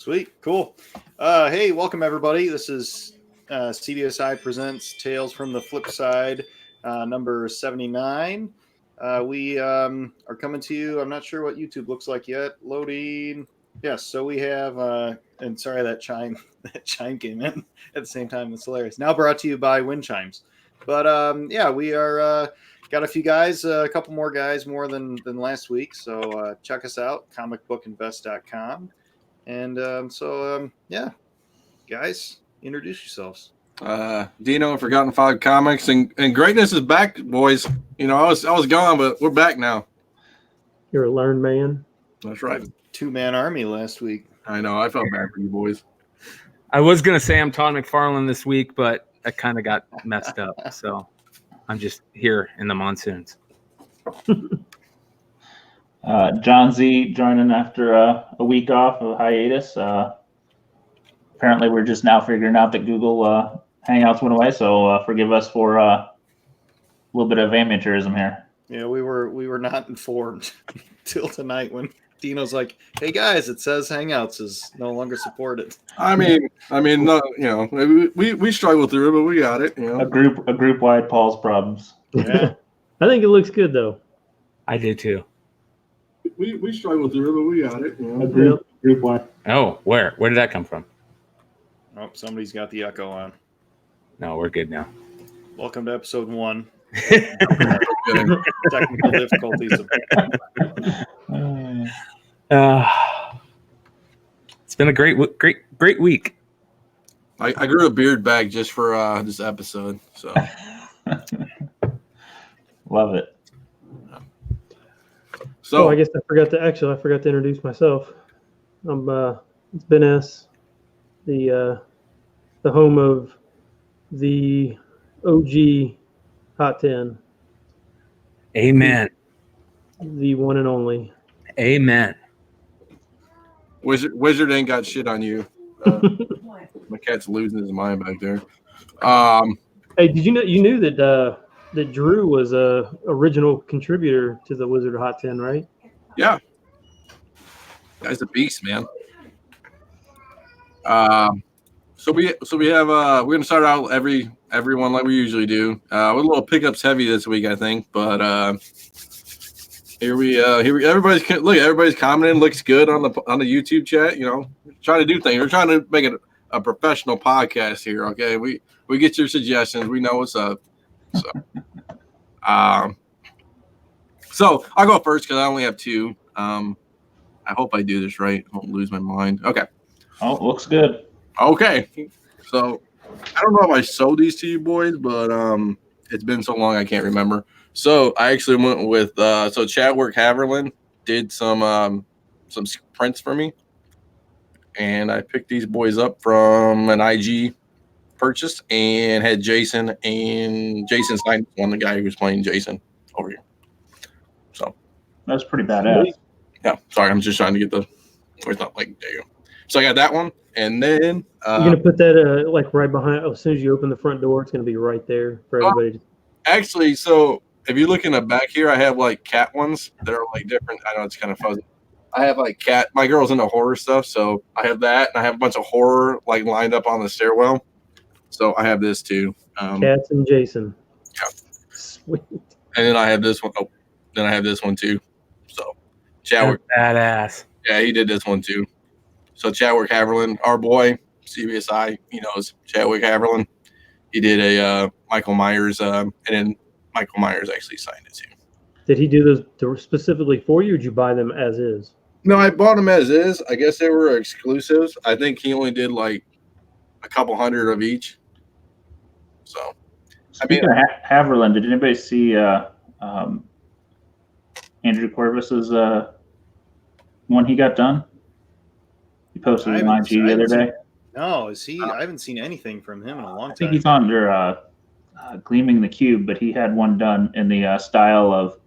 Sweet. Cool. Hey, welcome everybody. This is CBSI Presents Tales from the Flipside, number 79. We are coming to you. I'm not sure what YouTube looks like yet. Loading. Yes, so we have, and sorry that chime came in at the same time. It's hilarious. Now brought to you by Wind Chimes. But yeah, we are got a few guys, a couple more guys more than last week. So check us out, comicbookinvest.com. And yeah, guys, introduce yourselves. Dino, Forgotten Five Comics, and greatness is back, boys. You know, I was gone, but we're back now. You're a learned man. That's right. Two-man army last week. I know. I felt bad for you boys. I was gonna say I'm Todd McFarlane this week, but I kind of got messed up, so I'm just here in the monsoons. John Z joining after a week off of hiatus. Apparently, we're just now figuring out that Google Hangouts went away, so forgive us for a little bit of amateurism here. Yeah, we were not informed till tonight when Dino's like, "Hey guys, it says Hangouts is no longer supported." I mean, no, you know, we struggled through it, but we got it. You know, A group wide Paul's problems. Yeah, I think it looks good though. I did too. we struggled through it, but we got it. You know, Group wide. Oh, where did that come from? oh, somebody's got the echo on. No, we're good now. Welcome to episode 1. Technical difficulties. It's been a great week. I grew a beard back just for this episode, so Love it. So I guess I forgot to introduce myself. I'm it's Ben S, the home of the OG Hot 10, Amen. the one and only. Amen. Wizard ain't got shit on you. My cat's losing his mind back there. Hey, did you know that Drew was a original contributor to the Wizard of Hot 10, right? Yeah, guy's a beast, man. So we have we're gonna start out everyone like we usually do. We're a little pickups heavy this week, I think, but here we everybody's commenting, looks good on the YouTube chat. You know, trying to do things. We're trying to make it a professional podcast here. Okay, we get your suggestions. We know what's up. So I'll go first because I only have two. I hope I do this right. I won't lose my mind. Okay. Oh, looks good. Okay. So I don't know if I sold these to you boys, but it's been so long I can't remember. So I actually went with Chadwick Haverland did some prints for me, and I picked these boys up from an IG purchase and had Jason signed one, the guy who was playing Jason over here. So That's pretty badass. yeah, sorry, I'm just trying to get the. Or it's not like there you go. So I got that one, and then You're gonna put that like right behind. As soon as you open the front door, it's gonna be right there for everybody. Actually, so if you look in the back here, I have like cat ones that are like different. I know it's kind of fuzzy. I have like cat. My girl's into horror stuff, so I have that, and I have a bunch of horror like lined up on the stairwell. So I have this too. Cats and Jason. Yeah. Sweet. And then I have this one. Oh, then I have this one too. So Chadwick, Badass. yeah, he did this one too. So Chadwick Haverland, our boy, CBSI, he knows Chadwick Haverland. He did a Michael Myers, and then Michael Myers actually signed it too. Did he do those specifically for you, or did you buy them as is? No, I bought them as is. I guess they were exclusives. I think he only did like a couple hundred of each. So, Speaking of Haverland, did anybody see Andrew Corvus's one he got done? He posted it on IG the other day. No, is he? I haven't seen anything from him in a long time. I think he's under Gleaming the Cube, but he had one done in the style of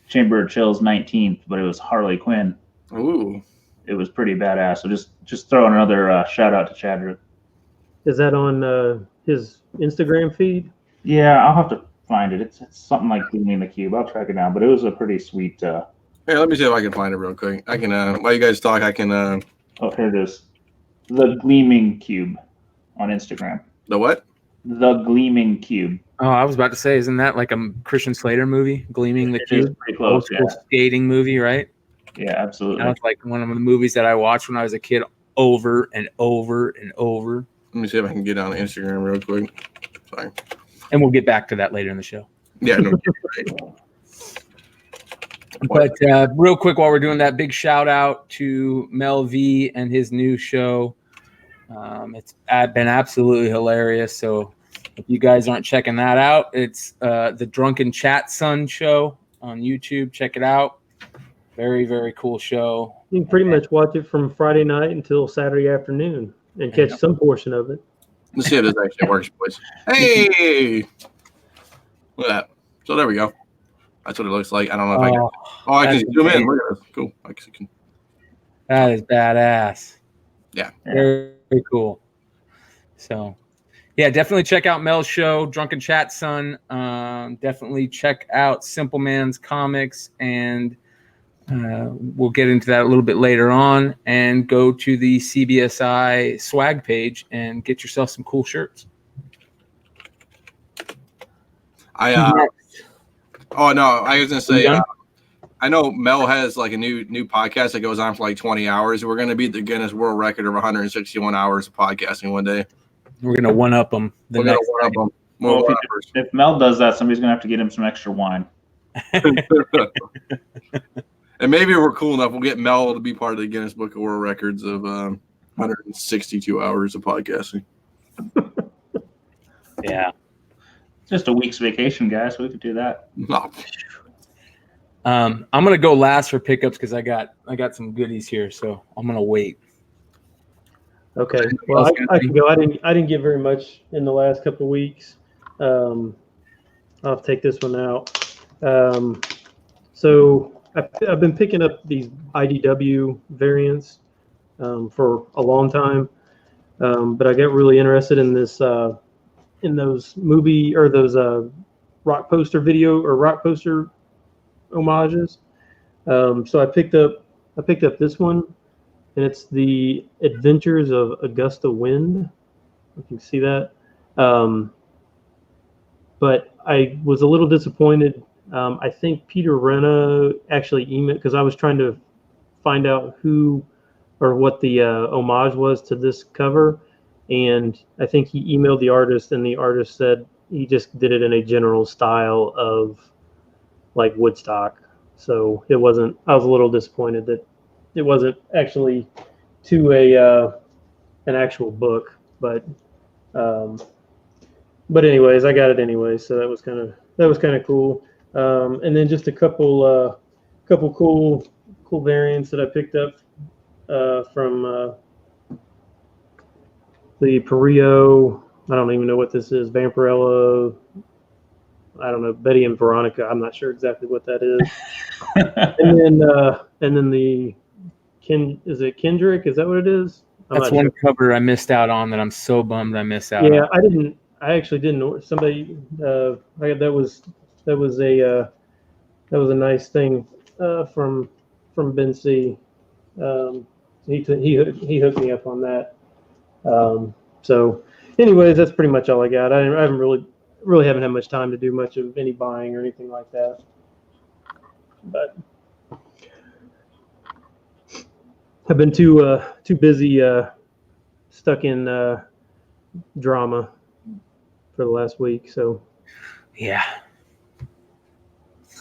Chamber of Chills 19th, but it was Harley Quinn. ooh, It was pretty badass. So just throwing another shout out to Chadwick. Is that on his Instagram feed? Yeah, I'll have to find it. It's something like Gleaming the Cube. I'll track it down, but it was a pretty sweet. Here, let me see if I can find it real quick. I can while you guys talk, I can Oh, here it is. The Gleaming Cube on Instagram. The what? The Gleaming Cube. Oh, I was about to say, isn't that like a Christian Slater movie, Gleaming the It is Cube? pretty close, Old school skating movie, right? Yeah, absolutely. That's like one of the movies that I watched when I was a kid over and over and over. Let me see if I can get on Instagram real quick. Sorry. And we'll get back to that later in the show. Yeah, no, right. But real quick, while we're doing that, big shout out to Mel V and his new show. It's been absolutely hilarious. So if you guys aren't checking that out, it's the Drunken Chat Son show on YouTube. Check it out. Very, very cool show. You can pretty much watch it from Friday night until Saturday afternoon and catch some portion of it. Let's see if this actually works, boys. Hey! Look at that. So there we go. That's what it looks like. I don't know if I can. Oh, I can zoom in. Look at this. Cool. I can. That is badass. Yeah. Very, very cool. So, yeah, definitely check out Mel's show, Drunken Chat Son. Definitely check out Simple Man's comics, and we'll get into that a little bit later on. And go to the CBSI swag page and get yourself some cool shirts. Oh no, I was gonna say. I know Mel has like a new podcast that goes on for like 20 hours. We're gonna beat the Guinness World Record of 161 hours of podcasting one day. We're gonna one up them. Well, if Mel does that, somebody's gonna have to get him some extra wine. And maybe we're cool enough. We'll get Mel to be part of the Guinness Book of World Records of 162 hours of podcasting. Yeah. Just a week's vacation, guys. We could do that. No. I'm gonna go last for pickups because I got some goodies here, so I'm gonna wait. Okay. Well, I can go. I didn't get very much in the last couple of weeks. I'll take this one out. So I've been picking up these IDW variants for a long time, but I got really interested in this in those movie or those rock poster video or rock poster homages. So I picked up this one, and it's the Adventures of Augusta Wind. You can see that. But I was a little disappointed. I think Peter Renna actually emailed, because I was trying to find out who or what the homage was to this cover, and I think he emailed the artist, and the artist said he just did it in a general style of like Woodstock. So it wasn't. I was a little disappointed that it wasn't actually to an actual book, but anyways, I got it anyway, so that was kind of cool. And then just a couple cool variants that I picked up from the Perio. I don't even know what this is. Vampirella. I don't know. Betty and Veronica. I'm not sure exactly what that is. and then the is it Kendrick? Is that what it is? That's one cover I missed out on that I'm so bummed I missed out on. Yeah, I actually didn't. Somebody that was a nice thing from Ben C. He hooked me up on that. So, anyways, that's pretty much all I got. I haven't really haven't had much time to do much of any buying or anything like that. But I've been too busy stuck in drama for the last week. So yeah.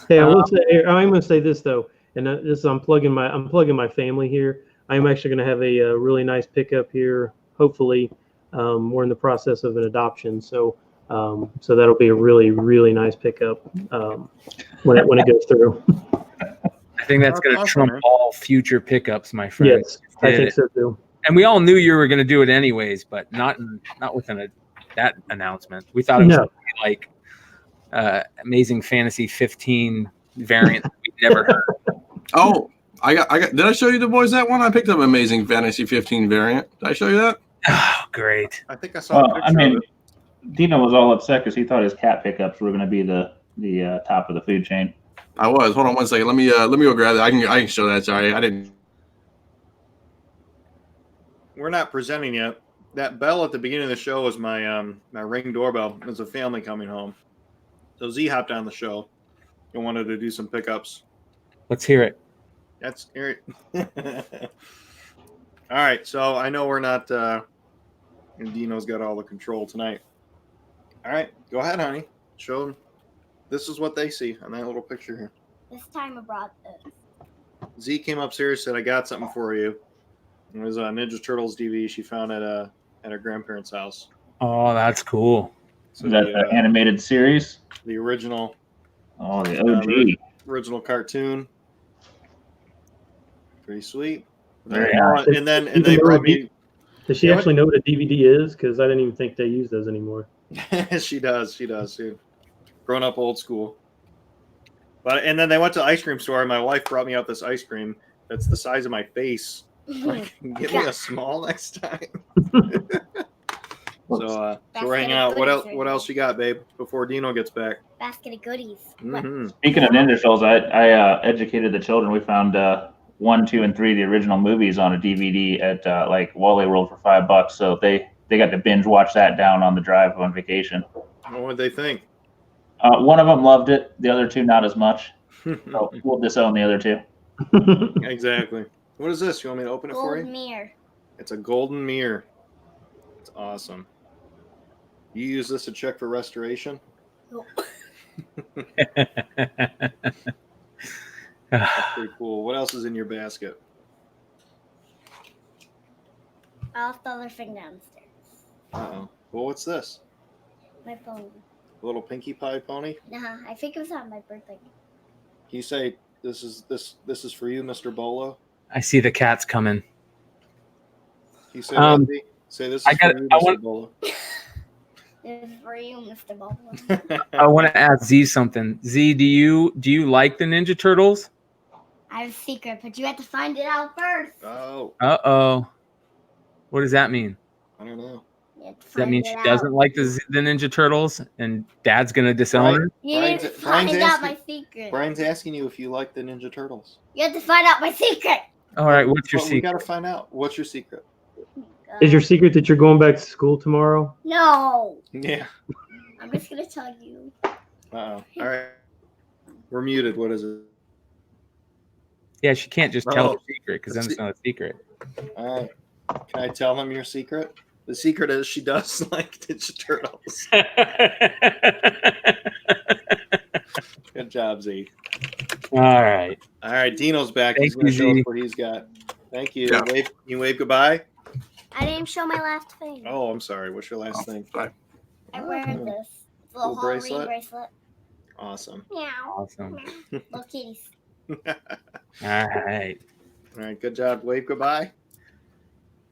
Hey, I'm going to say this though, and I'm plugging my family here. I'm actually going to have a really nice pickup here. Hopefully, we're in the process of an adoption, so that'll be a really, really nice pickup when it goes through. I think that's going to trump all future pickups, my friend. Yes, I think so too. And we all knew you were going to do it anyways, but not within that announcement. We thought it was like Amazing Fantasy 15 variant we've never heard. Oh, I got. Did I show you the boys that one? I picked up Amazing Fantasy 15 variant. Did I show you that? Oh, great. I think I saw. Well, I mean, Dino was all upset because he thought his cat pickups were going to be the top of the food chain. I was. Hold on one second. Let me go grab it. I can show that. Sorry, I didn't. we're not presenting yet. That bell at the beginning of the show was my my Ring doorbell. It was a family coming home. So Z hopped on the show and wanted to do some pickups. Let's hear it. That's Eric. All right, so I know we're not. And Dino's got all the control tonight. All right, go ahead, honey. Show them. This is what they see on that little picture here. This time I brought this. Z came upstairs, said, "I got something for you." It was a Ninja Turtles DVD she found at her grandparents' house. Oh, that's cool. So Is that the animated series? the original? Oh, the OG. Original cartoon. Pretty sweet. Very nice. And they brought me. Does she actually know what a DVD is? Because I didn't even think they use those anymore. She does, dude. Grown up old school. And then they went to the ice cream store, and my wife brought me out this ice cream that's the size of my face. Like, give me a small next time. So we're hanging out. What else you got, babe? Before Dino gets back. Basket of goodies. Mm-hmm. Speaking of Ninja Turtles, I educated the children. We found 1, 2, and 3, the original movies, on a DVD at like Wally World for $5. So they got to binge watch that down on the drive on vacation. What would they think? One of them loved it. The other two, not as much. So we'll disown the other two. Exactly. What is this? You want me to open it for you? Gold mirror. It's a golden mirror. It's awesome. You use this to check for restoration? Oh. That's pretty cool. What else is in your basket? I left the other thing downstairs. Uh-oh. Well, what's this? My phone. A little Pinkie Pie pony? Nah, I think it was on my birthday. Can you say this is for you, Mr. Bolo? I see the cats coming. Can you say that? Dee? Say this is for you, Mr. Bolo. This is for you, Mr. Bubble. I want to ask Z something. Z, do you like the Ninja Turtles? I have a secret, but you have to find it out first. Oh, Uh-oh. What does that mean? I don't know. You have to Does that find mean it she out. doesn't like the Ninja Turtles and Dad's going to disown her? You need to Brian's find out asking- my secret. Brian's asking you if you like the Ninja Turtles. You have to find out my secret. All right, what's your Well, we secret? got to find out. What's your secret? Is your secret that you're going back to school tomorrow? No. Yeah. I'm just going to tell you. Uh-oh. All right. We're muted. What is it? Yeah, she can't just tell Oh. her secret because then it's not a secret. All right. Can I tell them your secret? The secret is she does like Ninja Turtles. Good job, Z. All right. All right, Dino's back. Thank He's going to you, show us Z. what he's got. Thank you. Yeah. You wave goodbye? I didn't show my last thing. Oh, I'm sorry. What's your last thing? I wear Oh. this. It's a little Little Halloween bracelet? bracelet. Awesome. Meow. Awesome. Little kitties. All right. All right, good job. Wave goodbye.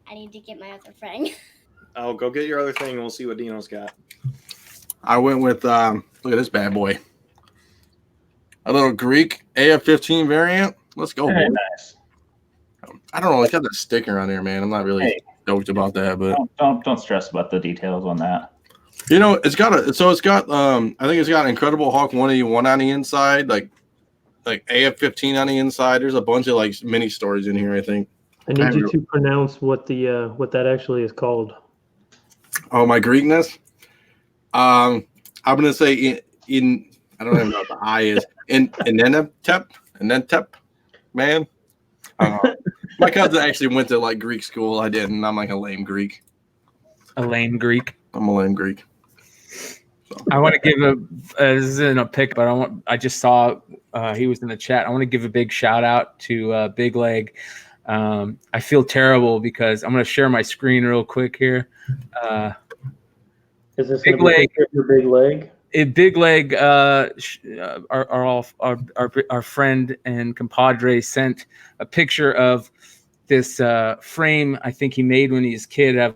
I need to get my other friend. Oh, go get your other thing and we'll see what Dino's got. I went with look at this bad boy. A little Greek AF-15 variant. Let's go, Very boy. nice. I don't know. It's got that sticker on there, man. I'm not really Hey. stoked about that, but Don't stress about the details on that. you know, it's got I think it's got Incredible Hulk 181 on the inside, like AF-15 on the inside. There's a bunch of like mini stories in here, I think. I need you to pronounce what that actually is called. Oh, my Greekness. I'm gonna say in I don't even know what the I is. Inentep, man. My cousin actually went to like Greek school. I didn't. I'm like a lame Greek. A lame Greek. I'm a lame Greek. I want to give this isn't a pick, but I just saw he was in the chat. I want to give a big shout out to Big Leg. I feel terrible because I'm going to share my screen real quick here. Is this Big gonna be a leg. picture of your big leg? Big Leg, our friend and compadre sent a picture of this frame I think he made when he was a kid of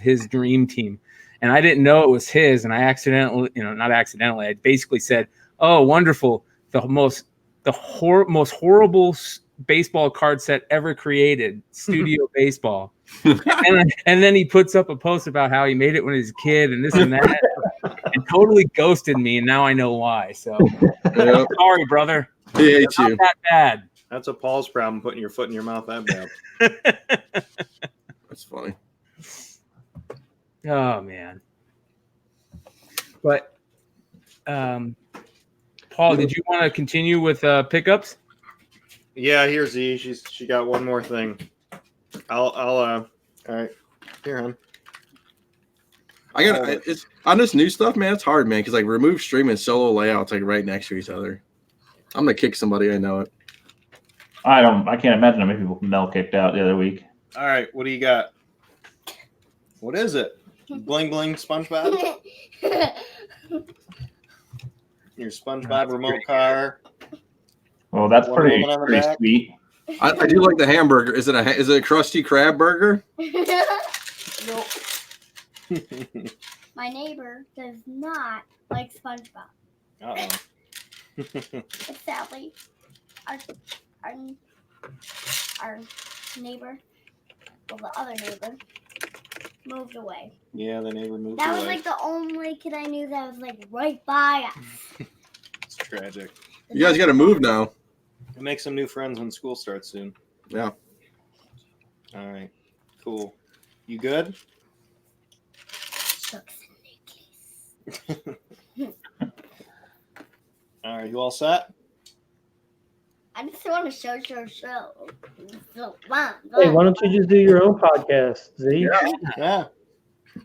his dream team. And I didn't know it was his. And I accidentally, not accidentally, I basically said, "Oh, wonderful. The most horrible baseball card set ever created, Studio Baseball." and then he puts up a post about how he made it when he was a kid and this and that. And totally ghosted me, and now I know why. So Yeah. sorry, brother. He hates Not you. that bad. That's a Paul's problem, putting your foot in your mouth that bad. That's funny. Oh man. But Paul, did you want to continue with pickups? Yeah, here's Z. She got one more thing. All right. Here, hon. It's on this new stuff, man. It's hard, man, because like remove stream and solo layouts like right next to each other. I'm gonna kick somebody. I know it. I can't imagine how many people Mel kicked out the other week. All right, what do you got? What is it? Bling bling SpongeBob? Your SpongeBob remote car. Well, that's Wonder pretty Woman on the pretty back? sweet. I do like the hamburger. Is it a Krusty Krab burger? Nope. My neighbor does not like SpongeBob. Uh-oh. But sadly, our neighbor, well, the other neighbor, moved away. Yeah, the neighbor moved That away. was like the only kid I knew that was like right by us. It's tragic. You guys got to move now. Make some new friends when school starts soon. Yeah. All right. Cool. You good? Shucks and Nickies. All right. You all set? I just want to show. So, Hey, why don't you just do your own podcast, Z? Yeah.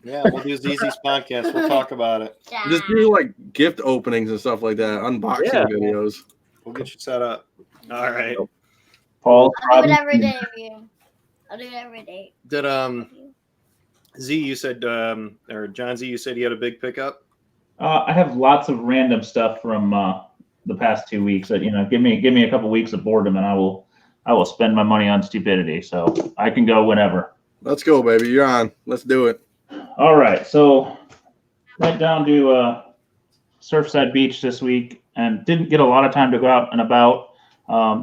Yeah, we'll do ZZ's podcast. We'll talk about it. Just do like gift openings and stuff like that, unboxing Yeah. videos. We'll get you set up. All right. Paul, I'll do it every day of you. I'll do it every day. Did Z, you said or John Z, you said you had a big pickup? I have lots of random stuff from the past 2 weeks. That give me a couple weeks of boredom, and I will spend my money on stupidity. So I can go whenever. Let's go, baby. You're on. Let's do it. All right. So went down to Surfside Beach this week and didn't get a lot of time to go out and about.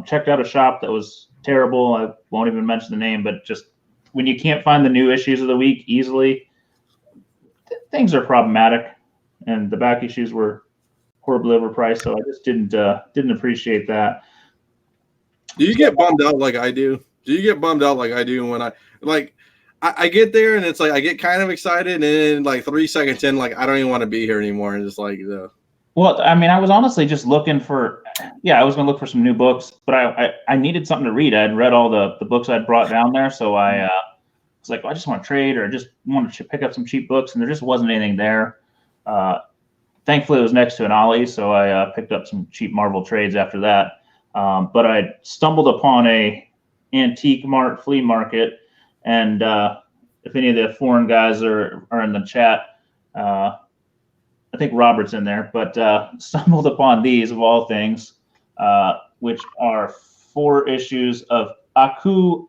Checked out a shop that was terrible. I won't even mention the name, but just when you can't find the new issues of the week easily, things are problematic. And the back issues were horribly overpriced, so I just didn't appreciate that. Do you get bummed out like I do? Do you get bummed out like I do when I get there and it's like I get kind of excited and then like 3 seconds in, like I don't even want to be here anymore, and just like Well, I mean, I was honestly just looking for, I was going to look for some new books, but I needed something to read. I had read all the books I'd brought down there, so I was like, well, I just want to trade or I just wanted to pick up some cheap books, and there just wasn't anything there. Thankfully, it was next to an Ollie, so I picked up some cheap Marvel trades after that. But I stumbled upon a antique flea market, and if any of the foreign guys are in the chat, I think Robert's in there, but stumbled upon these of all things, which are 4 issues of Aku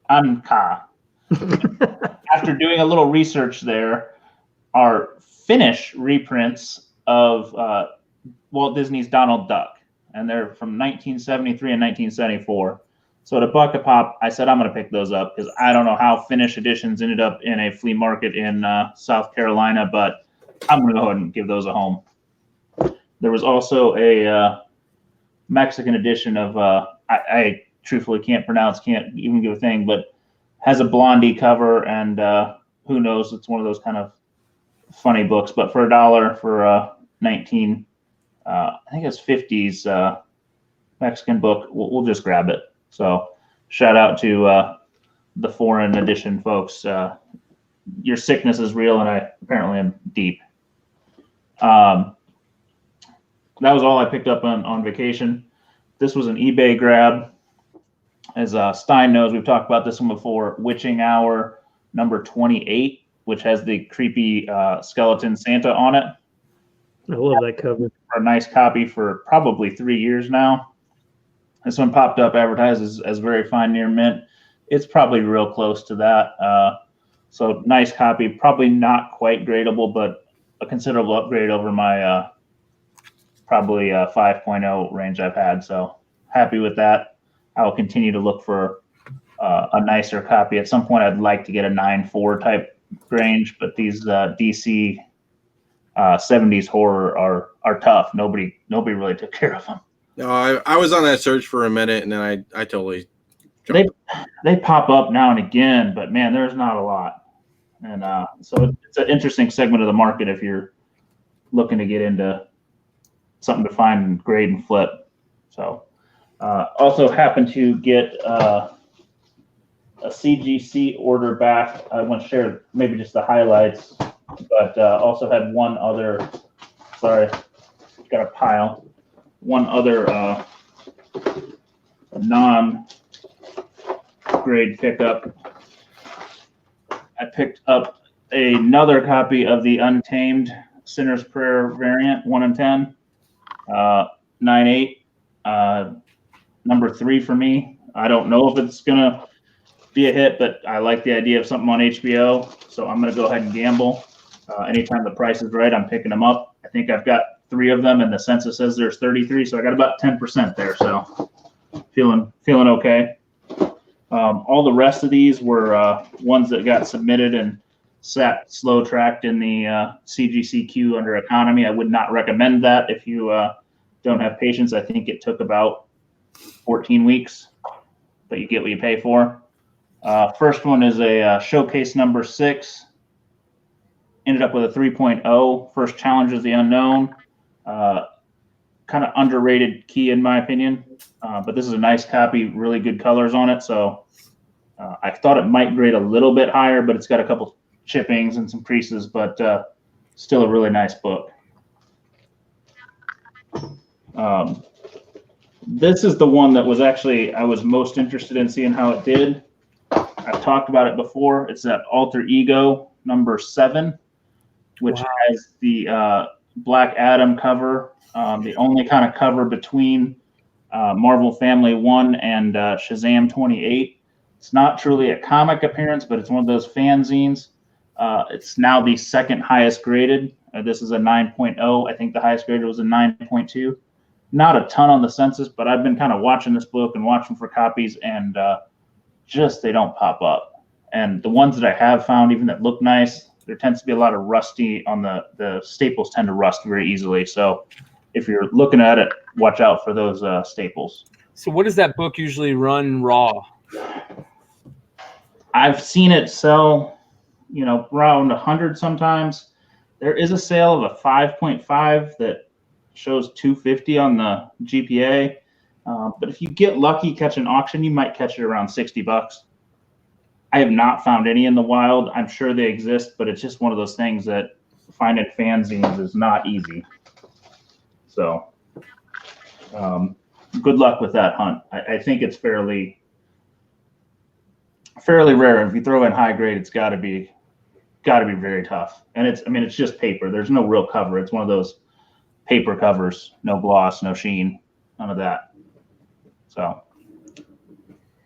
Anka. After doing a little research there, are Finnish reprints of Walt Disney's Donald Duck, and they're from 1973 and 1974. So at $1 a pop, I said I'm going to pick those up because I don't know how Finnish editions ended up in a flea market in South Carolina, but I'm going to go ahead and give those a home. There was also a Mexican edition of, I truthfully can't even give a thing, but has a Blondie cover, and who knows, it's one of those kind of funny books, but for $1 for I think it's 50s Mexican book, we'll just grab it. So shout out to the foreign edition folks. Your sickness is real, and I apparently am deep. That was all I picked up on vacation. This was an eBay grab. As Stein knows, we've talked about this one before, Witching Hour number 28, which has the creepy skeleton Santa on it. I love that cover. A nice copy for probably 3 years now. This one popped up advertised as very fine near mint. It's probably real close to that. So nice copy, probably not quite gradable, but a considerable upgrade over my probably 5.0 range I've had. So happy with that. I will continue to look for a nicer copy. At some point, I'd like to get a 9.4 type range, but these DC 70s horror are tough. Nobody really took care of them. No, I was on that search for a minute, and then I totally They pop up now and again, but man, there's not a lot. And so it's an interesting segment of the market if you're looking to get into something to find and grade and flip. So also happened to get a CGC order back. I want to share maybe just the highlights, but also had one other, sorry, got a pile, one other non-grade pickup. I picked up another copy of the Untamed Sinner's Prayer variant, 1 in 10, 9.8, number 3 for me. I don't know if it's going to be a hit, but I like the idea of something on HBO, so I'm going to go ahead and gamble. Anytime the price is right, I'm picking them up. I think I've got 3 of them, and the census says there's 33, so I got about 10% there, so feeling okay. All the rest of these were ones that got submitted and sat slow tracked in the CGC queue under economy. I would not recommend that if you don't have patience. I think it took about 14 weeks, but you get what you pay for. First one is a showcase number 6. Ended up with a 3.0. First Challenge is the Unknown. Kind of underrated key in my opinion, but this is a nice copy, really good colors on it. So I thought it might grade a little bit higher, but it's got a couple chippings and some creases, but still a really nice book. This is the one that was actually, I was most interested in seeing how it did. I've talked about it before. It's that Alter Ego number 7, which has the Black Adam cover. The only kind of cover between Marvel Family 1 and Shazam 28. It's not truly a comic appearance, but it's one of those fanzines. It's now the second highest graded. This is a 9.0. I think the highest graded was a 9.2. Not a ton on the census, but I've been kind of watching this book and watching for copies, and just they don't pop up. And the ones that I have found, even that look nice, there tends to be a lot of rusty on the staples tend to rust very easily. So if you're looking at it, watch out for those staples. So what does that book usually run raw? I've seen it sell, around 100 sometimes. There is a sale of a 5.5 that shows 250 on the GPA. But if you get lucky, catch an auction, you might catch it around $60. I have not found any in the wild. I'm sure they exist, but it's just one of those things that finding fanzines is not easy. So good luck with that hunt. I think it's fairly rare. If you throw in high grade, it's got to be very tough. And it's just paper. There's no real cover. It's one of those paper covers, no gloss, no sheen, none of that. So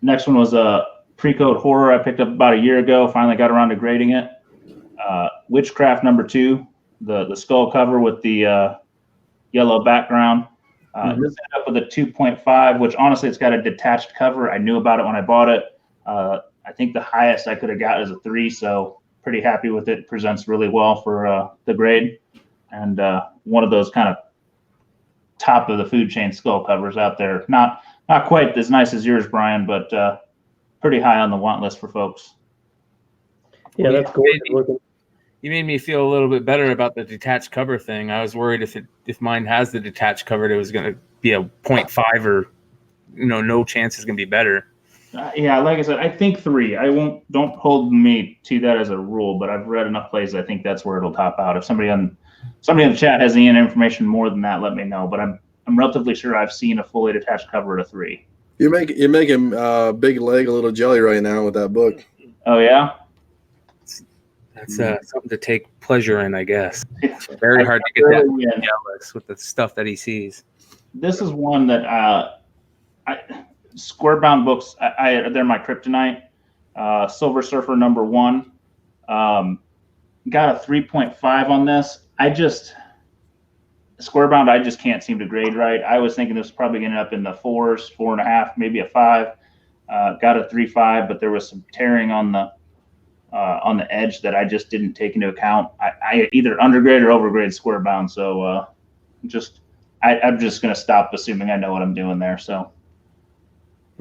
next one was a Pre-Code Horror I picked up about a year ago. Finally got around to grading it. Witchcraft number 2, the skull cover with the yellow background. This ended up with a 2.5, which honestly, it's got a detached cover. I knew about it when I bought it. I think the highest I could have got is a 3, so pretty happy with it. Presents really well for the grade. And one of those kind of top of the food chain skull covers out there. Not quite as nice as yours, Brian, but pretty high on the want list for folks. Yeah, that's gorgeous. You made me feel a little bit better about the detached cover thing. I was worried if mine has the detached cover, it was going to be a 0.5 or no chance it's going to be better. Yeah, like I said, I think 3. Don't hold me to that as a rule, but I've read enough places. I think that's where it'll top out. If somebody in the chat has any information more than that, let me know. But I'm relatively sure I've seen a fully detached cover at a 3. You're making Big Leg a little jelly right now with that book. Oh yeah. That's something to take pleasure in, I guess. It's very hard to get that jealous with the stuff that he sees. This is one that square-bound books. They're my kryptonite. Silver Surfer number 1. Got a 3.5 on this. Square-bound, I just can't seem to grade right. I was thinking this was probably going to end up in the 4s, 4.5, maybe a 5. Got a 3.5, but there was some tearing on the edge that I just didn't take into account. I either undergrade or overgrade square bound. So I'm just going to stop assuming I know what I'm doing there. So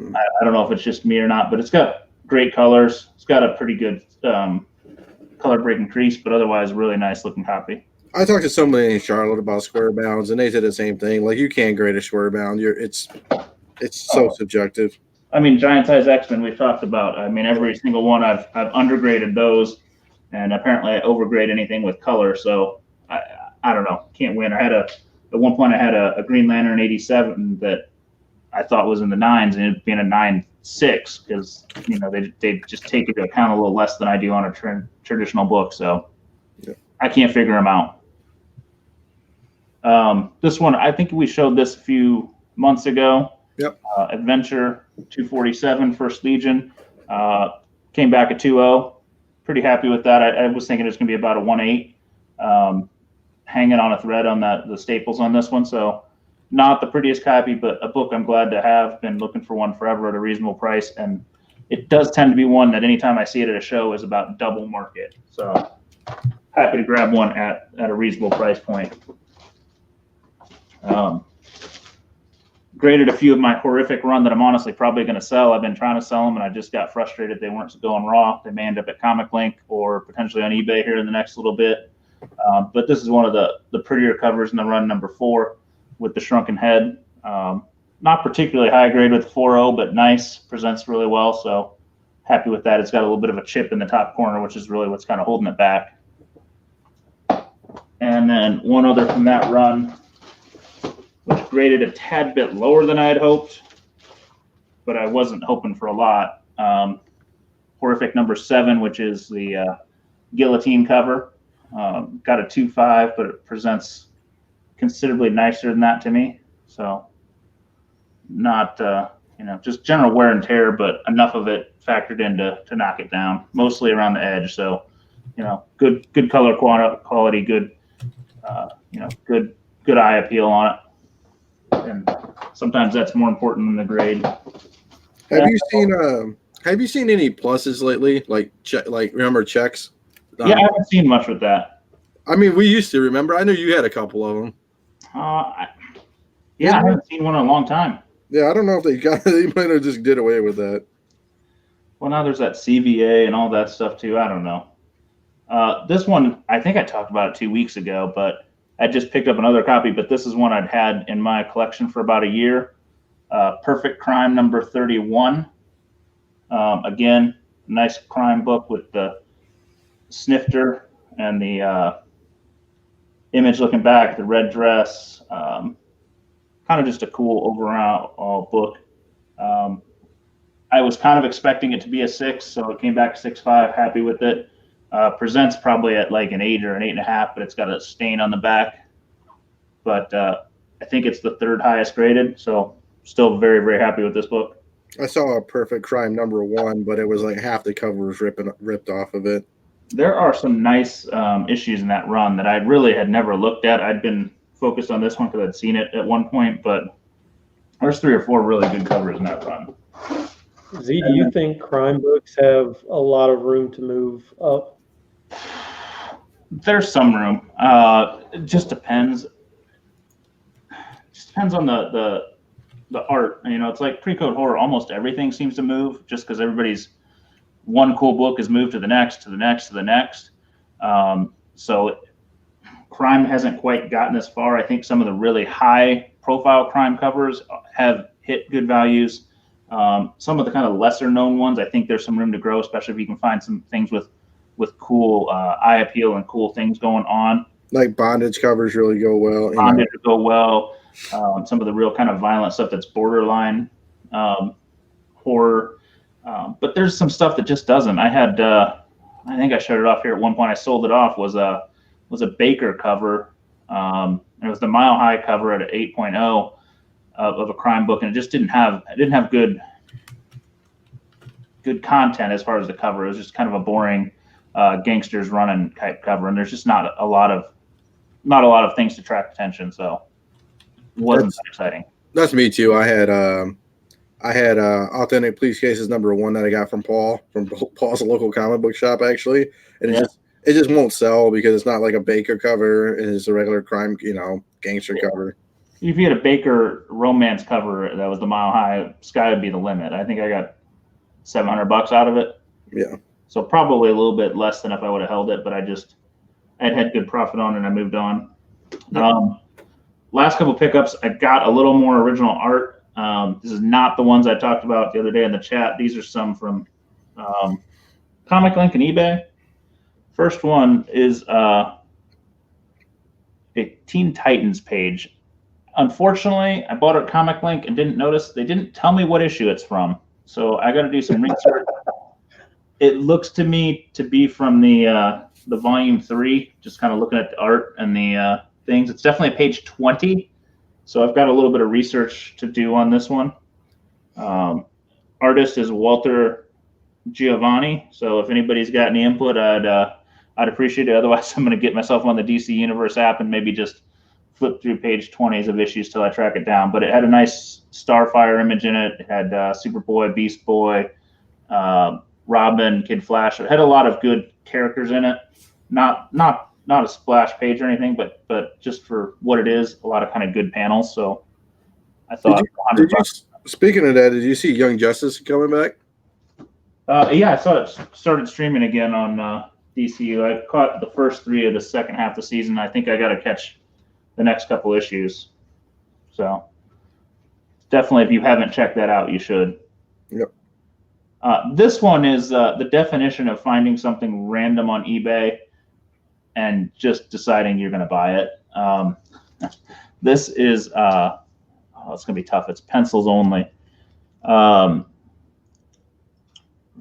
I don't know if it's just me or not, but it's got great colors. It's got a pretty good color breaking crease, but otherwise really nice looking copy. I talked to somebody in Charlotte about square bounds, and they said the same thing. Like, you can't grade a square bound. It's so subjective. I mean, Giant Size X-Men we've talked about. I mean, every single one I've undergraded those, and apparently I overgrade anything with color. So I don't know, can't win. I had at one point I had a Green Lantern 87 that I thought was in the 9s, and it being a 9.6 because they just take into account a little less than I do on a traditional book. So I can't figure them out. This one, I think we showed this a few months ago. Yep. Adventure 247 First Legion came back at 2.0. Pretty happy with that. I was thinking it's going to be about a 1.8, hanging on a thread on the staples on this one. So not the prettiest copy, but a book I'm glad to have. Been looking for one forever at a reasonable price, and it does tend to be one that anytime I see it at a show is about double market. So happy to grab one at a reasonable price point. Graded a few of my horrific run that I'm honestly probably going to sell. I've been trying to sell them, and I just got frustrated they weren't going raw. They may end up at Comic Link or potentially on eBay here in the next little bit. But this is one of the prettier covers in the run, number 4, with the shrunken head. Not particularly high grade with the 4.0, but nice, presents really well. So happy with that. It's got a little bit of a chip in the top corner, which is really what's kind of holding it back. And then one other from that run, which graded a tad bit lower than I had hoped, but I wasn't hoping for a lot. Horrific number 7, which is the guillotine cover. Got a 2.5, but it presents considerably nicer than that to me. So not, just general wear and tear, but enough of it factored in to knock it down, mostly around the edge. So, good color quality, good eye appeal on it. And sometimes that's more important than the grade. Have you seen any pluses lately? Like remember checks? Yeah, I haven't seen much with that. I mean, we used to remember. I know you had a couple of them. I haven't seen one in a long time. Yeah, I don't know if they might have just did away with that. Well, now there's that CVA and all that stuff too. I don't know. This one, I think I talked about it 2 weeks ago, but I just picked up another copy. But this is one I'd had in my collection for about a year. Perfect Crime number 31. Again, nice crime book with the snifter and the image looking back, the red dress. Kind of just a cool overall book. I was kind of expecting it to be a 6, so it came back 6.5. Happy with it. Presents probably at like an 8 or an 8.5, but it's got a stain on the back. But I think it's the 3rd highest graded, so still very, very happy with this book. I saw a Perfect Crime number 1, but it was like half the cover was ripped off of it. There are some nice issues in that run that I really had never looked at. I'd been focused on this one because I'd seen it at one point, but there's 3 or 4 really good covers in that run. Z, do you think crime books have a lot of room to move up? There's some room. It just depends. Just depends on the art. It's like pre-code horror. Almost everything seems to move just because everybody's one cool book is moved to the next, to the next, to the next. So crime hasn't quite gotten as far. I think some of the really high-profile crime covers have hit good values. Some of the kind of lesser-known ones, I think there's some room to grow, especially if you can find some things with cool eye appeal and cool things going on. Like bondage covers really go well. Bondage go well. Some of the real kind of violent stuff that's borderline horror. But there's some stuff that just doesn't. I had, I think I showed it off here at one point. I sold it off. Was a Baker cover. It was the Mile High cover at an 8.0 of a crime book, and it just didn't have good content as far as the cover. It was just kind of a boring gangsters running type cover, and there's just not a lot of things to attract attention. So it wasn't that exciting. That's me too. I had Authentic Police Cases number 1 that I got from Paul's local comic book shop actually, and it just won't sell because it's not like a Baker cover. It's a regular crime, gangster cover. if you had a Baker romance cover that was the Mile High, sky would be the limit. I think I got $700 out of it. Yeah. So probably a little bit less than if I would have held it, but I'd had good profit on it and I moved on. Yeah. Last couple pickups, I got a little more original art. This is not the ones I talked about the other day in the chat. These are some from Comic Link and eBay. First one is a Teen Titans page. Unfortunately, I bought it at Comic Link and didn't notice. They didn't tell me what issue it's from. So I got to do some research. It looks to me to be from the volume 3, just kind of looking at the art and the things. It's definitely page 20. So I've got a little bit of research to do on this one. Artist is Walter Giovanni. So if anybody's got any input, I'd appreciate it. Otherwise, I'm going to get myself on the DC Universe app and maybe just flip through page 20s of issues till I track it down. But it had a nice Starfire image in it. It had Superboy, Beast Boy, Robin, Kid Flash. It had a lot of good characters in it. Not a splash page or anything, but just for what it is, a lot of kind of good panels. So I thought. Speaking of that, did you see Young Justice coming back? Yeah, I saw it started streaming again on DCU. I caught the first 3 of the second half of the season. I think I got to catch the next couple issues. So definitely, if you haven't checked that out, you should. Yep. This one is the definition of finding something random on eBay and just deciding you're going to buy it. This is it's going to be tough. It's pencils only. For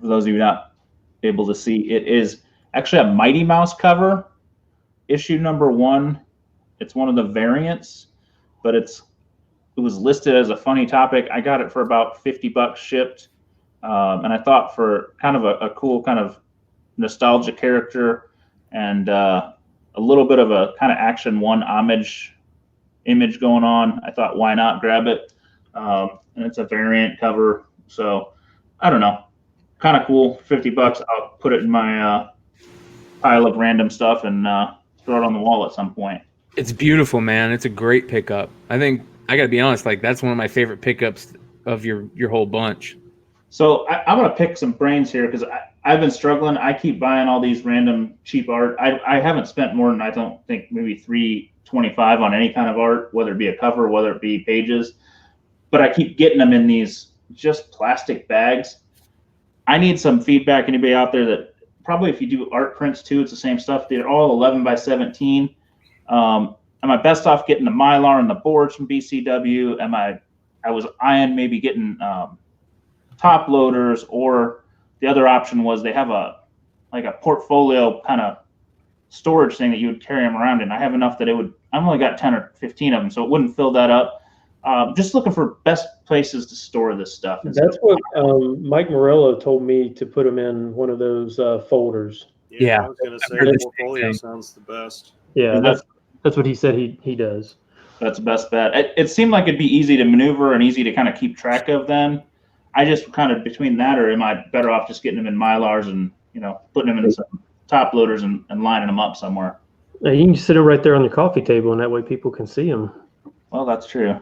those of you not able to see, it is actually a Mighty Mouse cover, issue number 1. It's one of the variants, but it was listed as a funny topic. I got it for about $50 shipped. And I thought for kind of a cool kind of nostalgia character and a little bit of a kind of Action 1 homage image going on, I thought, why not grab it? And it's a variant cover. So I don't know, kind of cool. $50. I'll put it in my pile of random stuff and throw it on the wall at some point. It's beautiful, man. It's a great pickup. I think I got to be honest, like that's one of my favorite pickups of your whole bunch. So I'm going to pick some brains here because I've been struggling. I keep buying all these random cheap art. I haven't spent more than, I don't think, maybe $325 on any kind of art, whether it be a cover, whether it be pages. But I keep getting them in these just plastic bags. I need some feedback. Anybody out there that probably if you do art prints too, it's the same stuff. They're all 11 by 17. Am I best off getting the Mylar and the boards from BCW? I was eyeing maybe getting top loaders, or the other option was they have a portfolio kind of storage thing that you would carry them around in. I have enough that I've only got 10 or 15 of them, so it wouldn't fill that up. Just looking for best places to store this stuff. That's what Mike Morello told me to put them in one of those folders. Yeah. I was going to say the portfolio sounds the best. Yeah, that's what he said he does. That's the best bet. It seemed like it'd be easy to maneuver and easy to kind of keep track of then. I just kind of between that, or am I better off just getting them in Mylars and, putting them in some top loaders and lining them up somewhere? You can sit them right there on the coffee table, and that way people can see them. Well, that's true.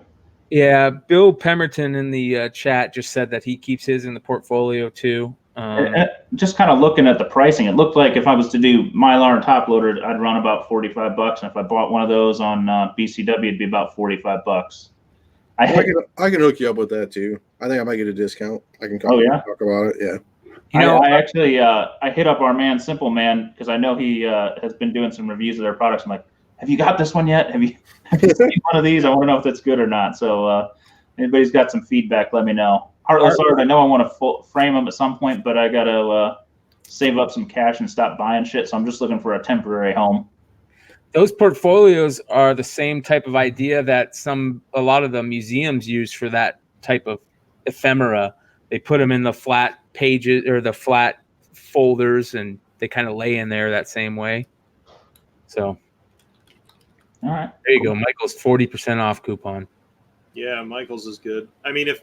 Yeah, Bill Pemberton in the chat just said that he keeps his in the portfolio too. Just kind of looking at the pricing, it looked like if I was to do Mylar and top loader, I'd run about $45, and if I bought one of those on BCW, it'd be about $45. I can hook you up with that too. I think I might get a discount. I can talk about it. Yeah. I actually I hit up our man Simple Man because I know he has been doing some reviews of their products. I'm like, have you got this one yet? Have you seen one of these? I want to know if that's good or not. So anybody's got some feedback, let me know. Heartless Art, I know I want to frame them at some point, but I got to save up some cash and stop buying shit. So I'm just looking for a temporary home. Those portfolios are the same type of idea that a lot of the museums use for that type of ephemera. They put them in the flat pages or the flat folders, and they kind of lay in there that same way. So, all right, there you go. Michael's 40% off coupon. Yeah, Michael's is good. I mean, if